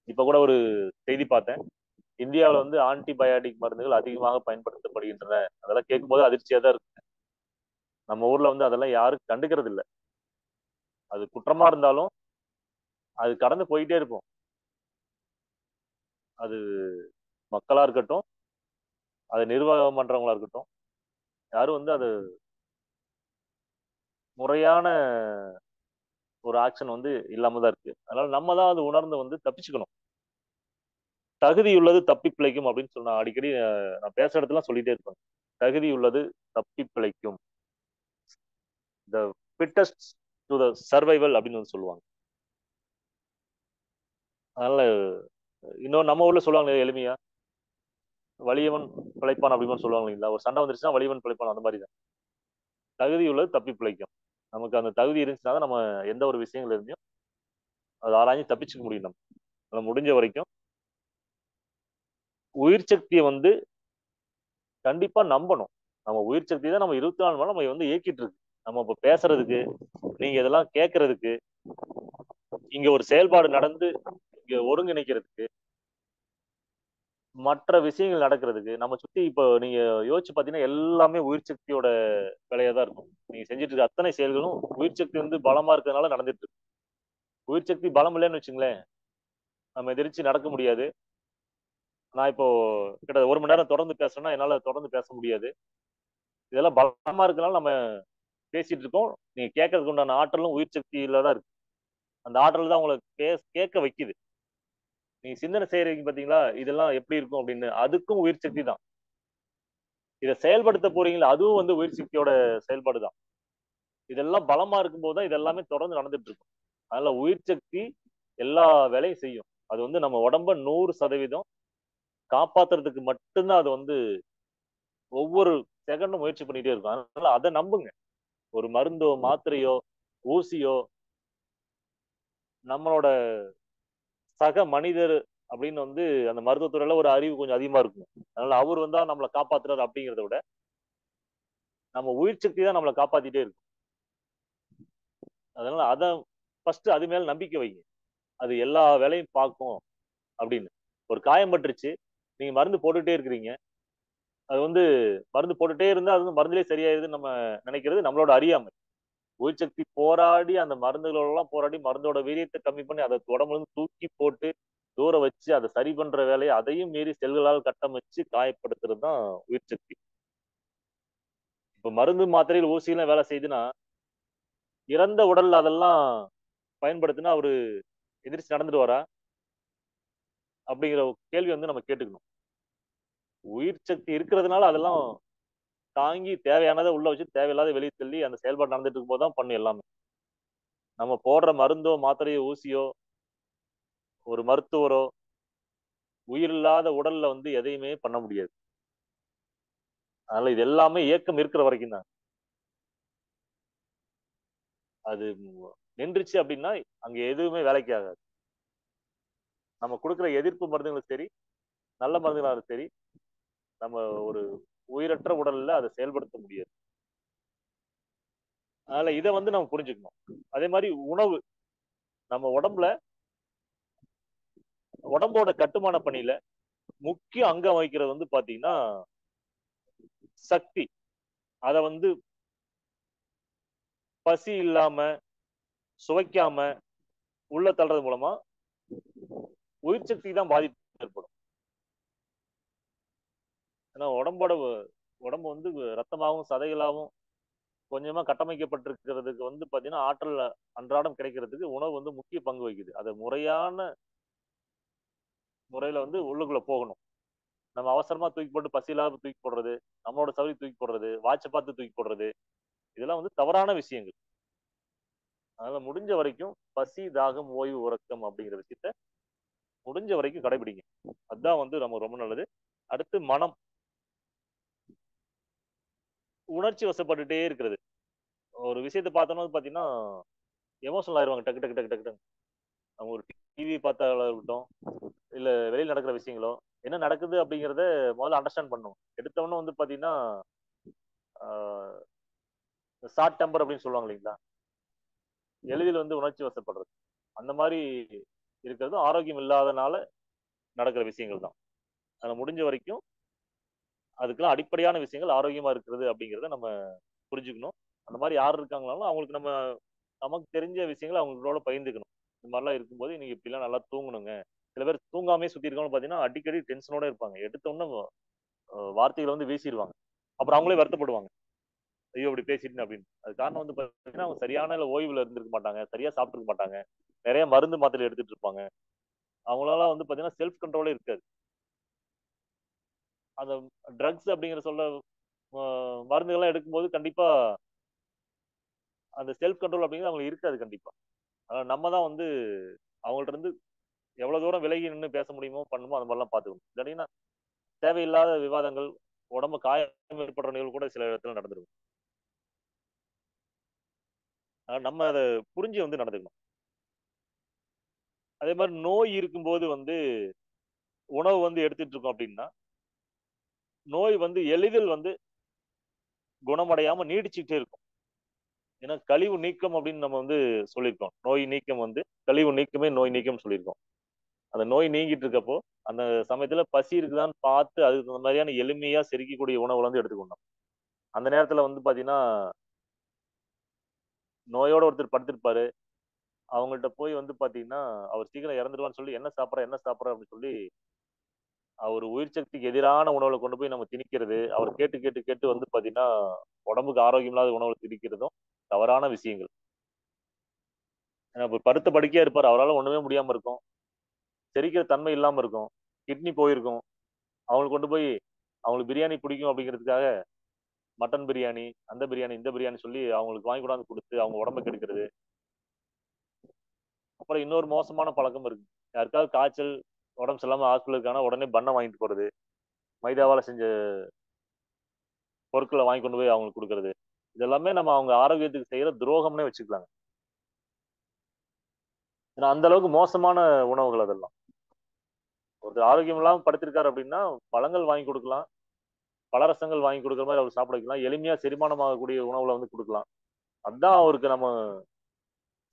இப்ப கூட ஒரு செய்தி பார்த்தேன். இந்தியாவில் வந்து ஆன்டிபயாட்டிக் மருந்துகள் அதிகமாக பயன்படுத்தப்படுகின்றன. அதெல்லாம் கேட்கும்போது அதிர்ச்சியா தான் இருக்கு. நம்ம ஊர்ல வந்து அதெல்லாம் யாரும் கண்டுக்கிறது இல்லை. அது குற்றமா இருந்தாலும் அது கடந்து போயிட்டே இருக்கும். அது மக்களா இருக்கட்டும், அது நிர்வாகம் பண்றவங்களா இருக்கட்டும், யாரும் வந்து அது முறையான ஒரு ஆக்ஷன் வந்து இல்லாம தான் இருக்கு. அதனால நம்ம தான் அது உணர்ந்து வந்து தப்பிச்சுக்கணும். தகுதி உள்ளது தப்பி பிழைக்கும் அப்படின்னு சொன்னா அடிக்கடி நான் பேசுற இடத்துல சொல்லிட்டே இருப்பேன். தகுதி உள்ளது தப்பி பிழைக்கும். The fittest to the survival அப்படின்னு வந்து சொல்லுவாங்க. அதனால இன்னும் நம்ம ஊர்ல சொல்லுவாங்க எளிமையா, வலியவன் பிழைப்பான் அப்படின்னு சொல்லுவாங்க இல்லைங்களா? ஒரு சண்டை வந்துருச்சுன்னா வலியவன் பிழைப்பான், அந்த மாதிரி தான். தகுதி உள்ளது தப்பி பிழைக்கும். நமக்கு அந்த தகுதி இருந்துச்சுன்னா தான் நம்ம எந்த ஒரு விஷயங்கள் இருந்தையும் அதை ஆராய்ஞ்சு தப்பிச்சுக்க முடியும். நம்ம முடிஞ்ச வரைக்கும் உயிர் சக்தியை வந்து கண்டிப்பா நம்பணும். நம்ம உயிர் சக்தி தான் நம்ம 24 மணி நம்ம வந்து இயக்கிட்டு இருக்கு. நம்ம இப்ப பேசுறதுக்கு, நீங்க இதெல்லாம் கேட்கறதுக்கு, இங்க ஒரு செயல்பாடு நடந்து இங்க ஒருங்கிணைக்கிறதுக்கு, மற்ற விஷயங்கள் நடக்கிறதுக்கு, நம்ம சுத்தி இப்போ நீங்க யோசிச்சு பாத்தீங்கன்னா எல்லாமே உயிர் சக்தியோட வேலையா தான் இருக்கும். நீங்க செஞ்சுட்டு இருக்க அத்தனை செயல்களும் உயிர் சக்தி வந்து பலமா இருக்கிறதுனால நடந்துட்டு இருக்கு. உயிர் சக்தி பலம் இல்லைன்னு வச்சுங்களேன், நம்ம எதிர்த்து நடக்க முடியாது. நான் இப்போ கிட்ட 1 மணி நேரம் தொடர்ந்து பேசுறேன்னா என்னால தொடர்ந்து பேச முடியாது. இதெல்லாம் பலமா இருக்கனால நம்ம பேசிட்டு இருக்கோம். நீங்க கேட்கறதுக்கு உண்டான ஆற்றலும் உயிர் சக்தியில தான் இருக்கு. அந்த ஆற்றல் தான் உங்களை கேட்க வைக்குது. நீங்க சிந்தனை செய்யறீங்க பாத்தீங்களா, இதெல்லாம் எப்படி இருக்கும் அப்படின்னு, அதுக்கும் உயிர் சக்தி தான். இதை செயல்படுத்த போறீங்களா, அதுவும் வந்து உயிர் சக்தியோட செயல்பாடு தான். இதெல்லாம் பலமா இருக்கும்போது தான் இதெல்லாமே தொடர்ந்து நடந்துட்டு இருக்கும். அதனால உயிர் சக்தி எல்லா வேலையும் செய்யும். அது வந்து நம்ம உடம்ப 100% காப்பாத்துறதுக்கு மட்டும்தான் அது வந்து ஒவ்வொரு செகண்டும் முயற்சி பண்ணிட்டே இருக்கும். அதனால அதை நம்புங்க. ஒரு மருந்தோ, மாத்திரையோ, ஊசியோ, நம்மளோட சக மனிதர் அப்படின்னு வந்து அந்த மருத்துவத்துறையில ஒரு அறிவு கொஞ்சம் அதிகமா இருக்கும். அதனால அவர் வந்தா நம்மளை காப்பாத்துறாரு அப்படிங்கிறத விட நம்ம உயிர் சக்தி தான் நம்மளை காப்பாத்திட்டே இருக்கும். அதனால அதை ஃபர்ஸ்ட் அது மேல நம்பிக்கை வைங்க. அது எல்லா வேலையும் பார்க்கும் அப்படின்னு. ஒரு காயம் பட்டுருச்சு, நீங்க மருந்து போட்டுட்டே இருக்கிறீங்க. அது வந்து மருந்து போட்டுட்டே இருந்தா அது வந்து மருந்துலேயே சரியாயிருதுன்னு நம்ம நினைக்கிறது நம்மளோட அறியாமை. உயிர் சக்தி போராடி அந்த மருந்துகளோட எல்லாம் போராடி மருந்தோட வீரியத்தை கம்மி பண்ணி அதை உடம்புல இருந்து தூக்கி போட்டு தூர வச்சு அதை சரி பண்ற வேலையை அதையும் மீறி செல்களால் கட்டமைச்சு காயப்படுத்துறது தான் உயிர் சக்தி. இப்ப மருந்து மாத்திரையில் ஊசியெல்லாம் வேலை செய்யுதுன்னா இறந்த உடல்ல அதெல்லாம் பயன்படுத்தினா அவரு எதிர்த்து நடந்துடுவாரா அப்படிங்கிற ஒரு கேள்வி வந்து நம்ம கேட்டுக்கணும். உயிர் சக்தி இருக்கிறதுனால அதெல்லாம் தாங்கி தேவையானதை உள்ள வச்சு தேவையில்லாத வெளியே தள்ளி அந்த செயல்பாடு நடந்துட்டு இருக்கும் போது தான் பண்ணும் எல்லாமே. நம்ம போடுற மருந்தோ, மாத்திரையோ, ஊசியோ, ஒரு மருத்துவரோ உயிரில்லாத உடல்ல வந்து எதையுமே பண்ண முடியாது. அதனால இது எல்லாமே இயக்கம் இருக்கிற வரைக்கும் தான். அது நின்றுச்சு அப்படின்னா அங்க எதுவுமே வேலைக்கு ஆகாது. நம்ம கொடுக்குற எதிர்ப்பு மருந்துகளும் சரி, நல்ல மருந்துகளாலும் சரி, நம்ம ஒரு உயிரற்ற உடல்ல அதை செயல்படுத்த முடியாது. அதனால இதை வந்து நம்ம புரிஞ்சுக்கணும். அதே மாதிரி உணவு, நம்ம உடம்போட கட்டுமான பணியில முக்கிய அங்கம் வகிக்கிறது வந்து பாத்தீங்கன்னா சக்தி. அதை வந்து பசி இல்லாம சுவைக்காம உள்ள தள்ளுறது மூலமா உயிர் சக்தி தான் பாதிப்பு ஏற்படும். ஏன்னா உடம்பு வந்து ரத்தமாகவும் சதைகளாகவும் கொஞ்சமா கட்டமைக்கப்பட்டிருக்கிறதுக்கு வந்து பாத்தீங்கன்னா ஆற்றல் அன்றாடம் கிடைக்கிறதுக்கு உணவு வந்து முக்கிய பங்கு வகிக்குது. அதை முறையான முறையில வந்து உள்ளுக்குள்ள போகணும். நம்ம அவசரமா தூக்கி போட்டு பசி இல்லாம தூக்கி போடுறது, நம்மளோட சவுரி தூக்கி போடுறது, வாட்சை பார்த்து தூக்கி போடுறது, இதெல்லாம் வந்து தவறான விஷயங்கள். அதனால முடிஞ்ச வரைக்கும் பசி, தாகம், ஓய்வு, உறக்கம் அப்படிங்கிற விஷயத்த முடிஞ்ச வரைக்கும் கடைபிடிங்க. அதுதான் வந்து நம்ம ரொம்ப நல்லது. அடுத்து மனம். உணர்ச்சி வசப்பட்டுட்டே இருக்கிறது. ஒரு விஷயத்தை பார்த்தோம்னா பாத்தீங்கன்னா எமோஷனல் ஆயிருவாங்க டக்கு டக்கு டக்கு டக்கு. அவங்க ஒரு டிவி பார்த்தாலும் இருக்கட்டும், இல்ல வெளியில நடக்கிற விஷயங்களோ, என்ன நடக்குது அப்படிங்கறத முதல்ல அண்டர்ஸ்டாண்ட் பண்ணும். எடுத்தவொன்னே வந்து பாத்தீங்கன்னா ஷார்ட் டெம்பர் அப்படின்னு சொல்லுவாங்க இல்லைங்களா, எளிதில் வந்து உணர்ச்சி வசப்படுறது. அந்த மாதிரி இருக்கிறது ஆரோக்கியம் இல்லாதனால நடக்கிற விஷயங்கள் தான். அதை முடிஞ்ச வரைக்கும் அதுக்கெல்லாம் அடிப்படையான விஷயங்கள் ஆரோக்கியமா இருக்கிறது அப்படிங்கிறத நம்ம புரிஞ்சுக்கணும். அந்த மாதிரி யார் இருக்காங்களாலும் அவங்களுக்கு நம்ம நமக்கு தெரிஞ்ச விஷயங்களை அவங்களோட பகிர்ந்துக்கணும். இந்த மாதிரிலாம் இருக்கும்போது நீங்க இப்படிலாம் நல்லா தூங்கணுங்க. சில பேர் தூங்காமே சுத்தி இருக்கவங்க பாத்தீங்கன்னா அடிக்கடி டென்ஷனோட இருப்பாங்க. எடுத்த உடனே வார்த்தைகளை வந்து வீசிடுவாங்க. அப்புறம் அவங்களே வருத்தப்படுவாங்க. ஐயோ இப்படி பேசிட்டேன் அப்படின்னு. அது காரணம் வந்து பாத்தீங்கன்னா அவங்க சரியான ஓய்வுல இருந்திருக்க மாட்டாங்க, சரியா சாப்பிட்டுருக்க மாட்டாங்க, நிறைய மருந்து மாத்திரை எடுத்துட்டு இருப்பாங்க. அவங்களால வந்து பாத்தீங்கன்னா செல்ஃப் கண்ட்ரோலே இருக்காது. அந்த ட்ரக்ஸ் அப்படிங்கிற சொல்ல மருந்துகள்லாம் எடுக்கும்போது கண்டிப்பா அந்த செல்ஃப் கண்ட்ரோல் அப்படிங்கிறது அவங்களுக்கு இருக்காது கண்டிப்பா. நம்ம தான் வந்து அவங்கள்ட்ட இருந்து எவ்வளவு தூரம் விலகி நின்று பேச முடியுமோ பண்ணுமோ அந்த மாதிரிலாம் பாத்துக்கணும். இல்லைன்னா தேவையில்லாத விவாதங்கள், உடம்பு காயம் ஏற்படுற நிகழ்வு கூட சில இடத்துல நடந்துரும். நம்ம அதை புரிஞ்சு வந்து நடந்துக்கணும். அதே மாதிரி நோய் இருக்கும்போது வந்து உணவு வந்து எடுத்துட்டு இருக்கோம் அப்படின்னா நோய் வந்து எளிதில் வந்து குணமடையாம நீடிச்சுக்கிட்டே இருக்கும். ஏன்னா கழிவு நீக்கம் அப்படின்னு நம்ம வந்து சொல்லியிருக்கோம். நோய் நீக்கம் வந்து கழிவு நீக்கமே நோய் நீக்கம் சொல்லியிருக்கோம். அந்த நோய் நீங்கிட்டு இருக்கப்போ அந்த சமயத்துல பசி இருக்குதான்னு பார்த்து அதுக்கு அந்த மாதிரியான எளிமையா செரிக்கக்கூடிய உணவுல வந்து எடுத்துக்கணும். அந்த நேரத்துல வந்து பாத்தீங்கன்னா நோயோட ஒருத்தர் படுத்திருப்பாரு. அவங்கள்ட்ட போய் வந்து பாத்தீங்கன்னா அவர் சீக்கிரம் இறந்துருவான்னு சொல்லி என்ன சாப்பிட்ற அப்படின்னு சொல்லி அவர் உயிர் சக்திக்கு எதிரான உணவுல கொண்டு போய் நம்ம திணிக்கிறது, அவர் கேட்டு கேட்டு கேட்டு வந்து பாத்தீங்கன்னா உடம்புக்கு ஆரோக்கியம் இல்லாத உணவுல திணிக்கிறதும் தவறான விஷயங்கள். ஏன்னா இப்ப படுத்த படுக்கையா இருப்பார், அவரால் ஒண்ணுமே முடியாம இருக்கும், செரிக்கிற தன்மை இல்லாம இருக்கும், கிட்னி போயிருக்கும், அவங்களுக்கு கொண்டு போய் அவங்களுக்கு பிரியாணி பிடிக்கும் அப்படிங்கிறதுக்காக மட்டன் பிரியாணி, அந்த பிரியாணி, இந்த பிரியாணி சொல்லி அவங்களுக்கு வாங்கி கொண்டாந்து கொடுத்து அவங்க உடம்ப கெடுக்கிறது. அப்புறம் இன்னொரு மோசமான பழக்கம் இருக்கு. யாருக்காவது காய்ச்சல், உடம்பு சரியில்லாம ஹாஸ்பிட்டல் இருக்காங்கன்னா உடனே பண்ணை வாங்கிட்டு போறது, மைதாவால செஞ்ச பொருட்களை வாங்கி கொண்டு போய் அவங்களுக்கு கொடுக்கறது. இது எல்லாமே நம்ம அவங்க ஆரோக்கியத்துக்கு செய்யற துரோகம்னே வச்சுக்கலாங்க. ஏன்னா அந்த அளவுக்கு மோசமான உணவுகள் அதெல்லாம். ஒரு ஆரோக்கியம் இல்லாம படுத்திருக்காரு அப்படின்னா பழங்கள் வாங்கி கொடுக்கலாம், பலரசங்கள் வாங்கி கொடுக்குற மாதிரி அவர் சாப்பிட வைக்கலாம், எளிமையா செரிமானமாகக்கூடிய உணவுல வந்து கொடுக்கலாம். அதான் அவருக்கு நம்ம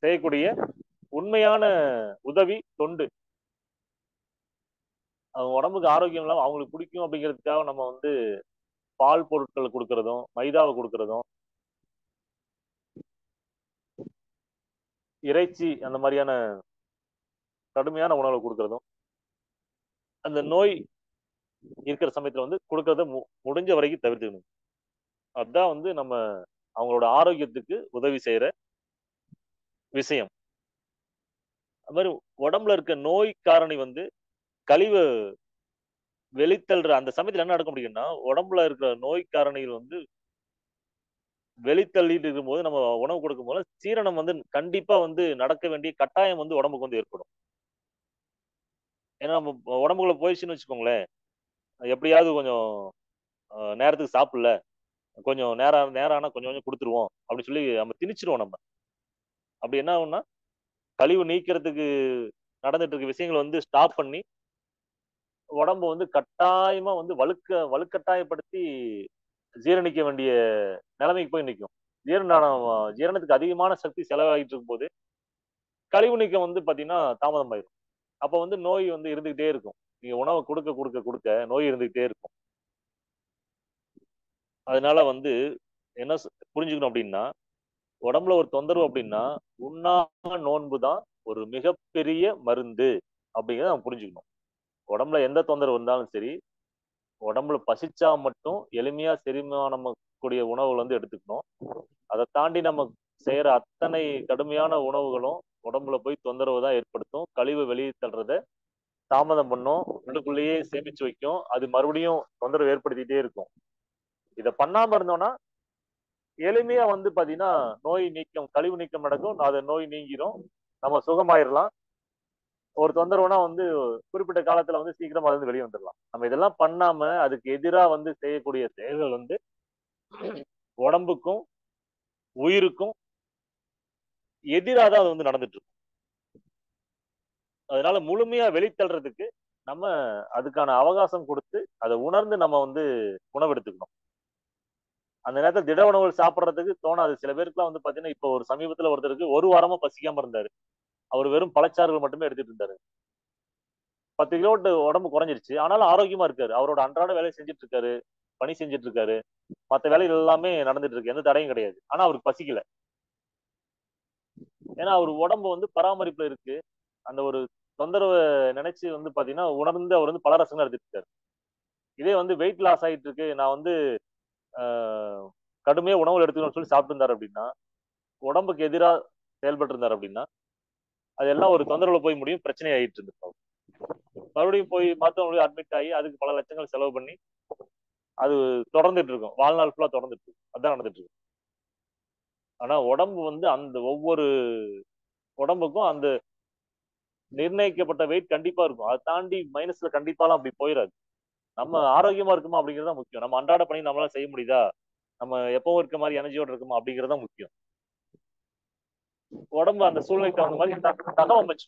செய்யக்கூடிய உண்மையான உதவி, தொண்டு. அவங்க உடம்புக்கு ஆரோக்கியம் இல்லாம அவங்களுக்கு பிடிக்கும் அப்படிங்கிறதுக்காக நம்ம வந்து பால் பொருட்கள் கொடுக்கறதும், மைதாவை கொடுக்கறதும், இறைச்சி அந்த மாதிரியான கடுமையான உணவுகளை கொடுக்கறதும், அந்த நோய் இருக்கிற சமயத்துல வந்து கொடுக்கறத முடிஞ்ச வரைக்கும் தவிர்த்துக்கணும். அதுதான் வந்து நம்ம அவங்களோட ஆரோக்கியத்துக்கு உதவி செய்யற விஷயம். அது மாதிரி உடம்புல இருக்க நோய் காரணி வந்து கழிவு வெளித்தள்ளுற அந்த சமயத்துல என்ன நடக்க முடியும்னா, உடம்புல இருக்கிற நோய் காரணிகள் வந்து வெளித்தள்ளிட்டு இருக்கும்போது நம்ம உணவு கொடுக்கும் போது சீரணம் வந்து கண்டிப்பா வந்து நடக்க வேண்டிய கட்டாயம் வந்து உடம்புக்கு வந்து ஏற்படும். ஏன்னா நம்ம உடம்புக்குள்ள போயிடுச்சுன்னு வச்சுக்கோங்களேன், எப்படியாவது கொஞ்சம் நேரத்துக்கு சாப்பிடல, கொஞ்சம் நேரம் நேரம் ஆனா கொஞ்சம் கொஞ்சம் கொடுத்துருவோம் அப்படின்னு சொல்லி நம்ம திணிச்சிருவோம் நம்ம. அப்படி என்ன ஆகும்னா கழிவு நீக்கிறதுக்கு நடந்துட்டு இருக்க விஷயங்களை வந்து ஸ்டாப் பண்ணி உடம்ப வந்து கட்டாயமா வந்து வலுக்கட்டாயப்படுத்தி ஜீரணிக்க வேண்டிய நிலைமைக்கு போய் நிற்கும். ஜீரணத்துக்கு அதிகமான சக்தி செலவாகிட்டு இருக்கும் போது கழிவு நீக்கம் வந்து பாத்தீங்கன்னா தாமதம் ஆயிடும். அப்ப வந்து நோய் வந்து இருந்துகிட்டே இருக்கும். நீங்க உணவை கொடுக்க கொடுக்க கொடுக்க நோய் இருந்துகிட்டே இருக்கும். அதனால வந்து என்ன புரிஞ்சுக்கணும் அப்படின்னா, உடம்புல ஒரு தொந்தரவு அப்படின்னா உண்ணாம நோன்பு தான் ஒரு மிகப்பெரிய மருந்து அப்படிங்கிறத நம்ம புரிஞ்சுக்கணும். உடம்புல எந்த தொந்தரவு இருந்தாலும் சரி, உடம்புல பசிச்சா மட்டும் எளிமையா செரிமானம் கூடிய உணவுகள் வந்து எடுத்துக்கணும். அதை தாண்டி நம்ம செய்யற அத்தனை கடுமையான உணவுகளும் உடம்புல போய் தொந்தரவு தான் ஏற்படுத்தும். கழிவு வெளியே தள்ளுறத தாமதம் பண்ணும், உள்ளுக்குள்ளேயே சேமிச்சு வைக்கும், அது மறுபடியும் தொந்தரவு ஏற்படுத்திட்டே இருக்கும். இதை பண்ணாம இருந்தோம்னா எளிமையா வந்து பாத்தீங்கன்னா நோய் நீக்கம், கழிவு நீக்கம் நடக்கும், அது நோய் நீங்கிரும், நம்ம சுகமாயிரலாம். ஒரு தொந்தரவுனா வந்து குறிப்பிட்ட காலத்துல வந்து சீக்கிரமா அது வந்து வெளியே வந்துடலாம். நம்ம இதெல்லாம் பண்ணாம அதுக்கு எதிரா வந்து செய்யக்கூடிய செயல்கள் வந்து உடம்புக்கும் உயிருக்கும் எதிராக தான் அது வந்து நடந்துட்டு இருக்கும். அதனால முழுமையா வெளித்தள்ளுறதுக்கு நம்ம அதுக்கான அவகாசம் கொடுத்து அதை உணர்ந்து நம்ம வந்து உணவு எடுத்துக்கணும். அந்த நேரத்துல திட உணவுகள் சாப்பிடுறதுக்கு தோணாது. சில பேருக்குலாம் வந்து பாத்தீங்கன்னா, இப்போ ஒரு சமீபத்துல ஒருத்தருக்கு ஒரு வாரமா பசிக்காம இருந்தாரு. அவர் வெறும் பழச்சாறுகள் மட்டுமே எடுத்துட்டு இருந்தாரு. 10 கிலோ உடம்பு குறைஞ்சிருச்சு. ஆனாலும் ஆரோக்கியமா இருக்காரு. அவரோட அன்றாட வேலையை செஞ்சுட்டு இருக்காரு, பணி செஞ்சுட்டு இருக்காரு, மத்த வேலைகள் எல்லாமே நடந்துட்டு இருக்கு, எந்த தடையும் கிடையாது. ஆனா அவருக்கு பசிக்கல. ஏன்னா அவர் உடம்பு வந்து பராமரிப்புல இருக்கு. அந்த ஒரு தொந்தரவை நினைச்சு வந்து பாத்தீங்கன்னா உணர்ந்து அவர் வந்து பலரசம் எடுத்துட்டு இருக்காரு. இதே வந்து வெயிட் லாஸ் ஆயிட்டு இருக்கு, நான் வந்து ஆஹ், கடுமையா உணவுகள் எடுத்துக்கணும்னு சொல்லி சாப்பிட்டு இருந்தாரு அப்படின்னா, உடம்புக்கு எதிராக செயல்பட்டு இருந்தாரு அப்படின்னா, அது எல்லாம் ஒரு தொந்தரவுல போய் முடியும், பிரச்சனை ஆயிட்டு இருந்திருக்கும். மறுபடியும் போய் மருத்துவமனையில் அட்மிட் ஆகி அதுக்கு பல லட்சங்கள் செலவு பண்ணி அது தொடர்ந்துட்டு இருக்கும், வாழ்நாள் ஃபுல்லா தொடர்ந்துட்டு இருக்கும். அதான் நடந்துட்டு இருக்கு. ஆனா உடம்பு வந்து அந்த ஒவ்வொரு உடம்புக்கும் அந்த நிர்ணயிக்கப்பட்ட வெயிட் கண்டிப்பா இருக்கும். அதை தாண்டி மைனஸ்ல கண்டிப்பாலாம் அப்படி போயிடாது. நம்ம ஆரோக்கியமா இருக்குமா அப்படிங்கறது முக்கியம். நம்ம அன்றாட பணி நம்மளால செய்ய முடியுதா, நம்ம எப்பவும் இருக்க மாதிரி எனர்ஜியோட இருக்குமா அப்படிங்கறத முக்கியம். உடம்பு அந்த சூழ்நிலைக்கு தகுந்த மாதிரி தகவமைச்சு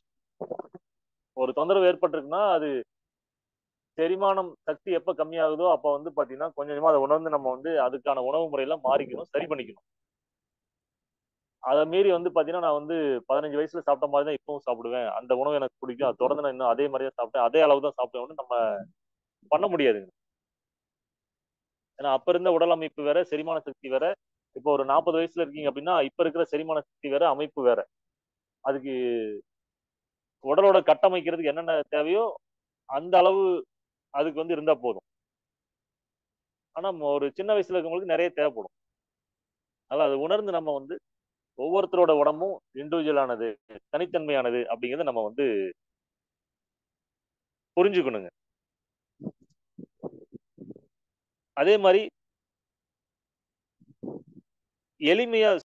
ஒரு தொந்தரவு ஏற்பட்டிருக்குன்னா அது செரிமானம் சக்தி எப்ப கம்மியாகுதோ அப்ப வந்து பாத்தீங்கன்னா கொஞ்சம் கொஞ்சமா அதை உணர்ந்து நம்ம வந்து அதுக்கான உணவு முறையெல்லாம் மாறிக்கணும், சரி பண்ணிக்கணும். அதை மீறி வந்து பாத்தீங்கன்னா நான் வந்து 15 வயசுல சாப்பிட்ட மாதிரி தான் இப்பவும் சாப்பிடுவேன், அந்த உணவு எனக்கு பிடிக்கும், அது தொடர்ந்து நான் இன்னும் அதே மாதிரியே சாப்பிட்டேன், அதே அளவு தான் சாப்பிடுவேன் நம்ம பண்ண முடியாதுங்க. ஏன்னா அப்ப இருந்த உடல் அமைப்பு வேற, செரிமான சக்தி வேற. இப்போ ஒரு 40 வயசுல இருக்கீங்க அப்படின்னா இப்ப இருக்கிற செரிமான சக்தி வேற, அமைப்பு வேற. அதுக்கு உடலோட கட்டமைக்கிறதுக்கு என்னென்ன தேவையோ அந்த அளவு அதுக்கு வந்து இருந்தா போதும். ஆனா ஒரு சின்ன வயசுல இருக்கவங்களுக்கு நிறைய தேவைப்படும். அதனால அதை உணர்ந்து நம்ம வந்து ஒவ்வொருத்தரோட உடம்பும் இண்டிவிஜுவலானது, தனித்தன்மையானது அப்படிங்கறத நம்ம வந்து புரிஞ்சுக்கணுங்க. அதே மாதிரி எளிமையா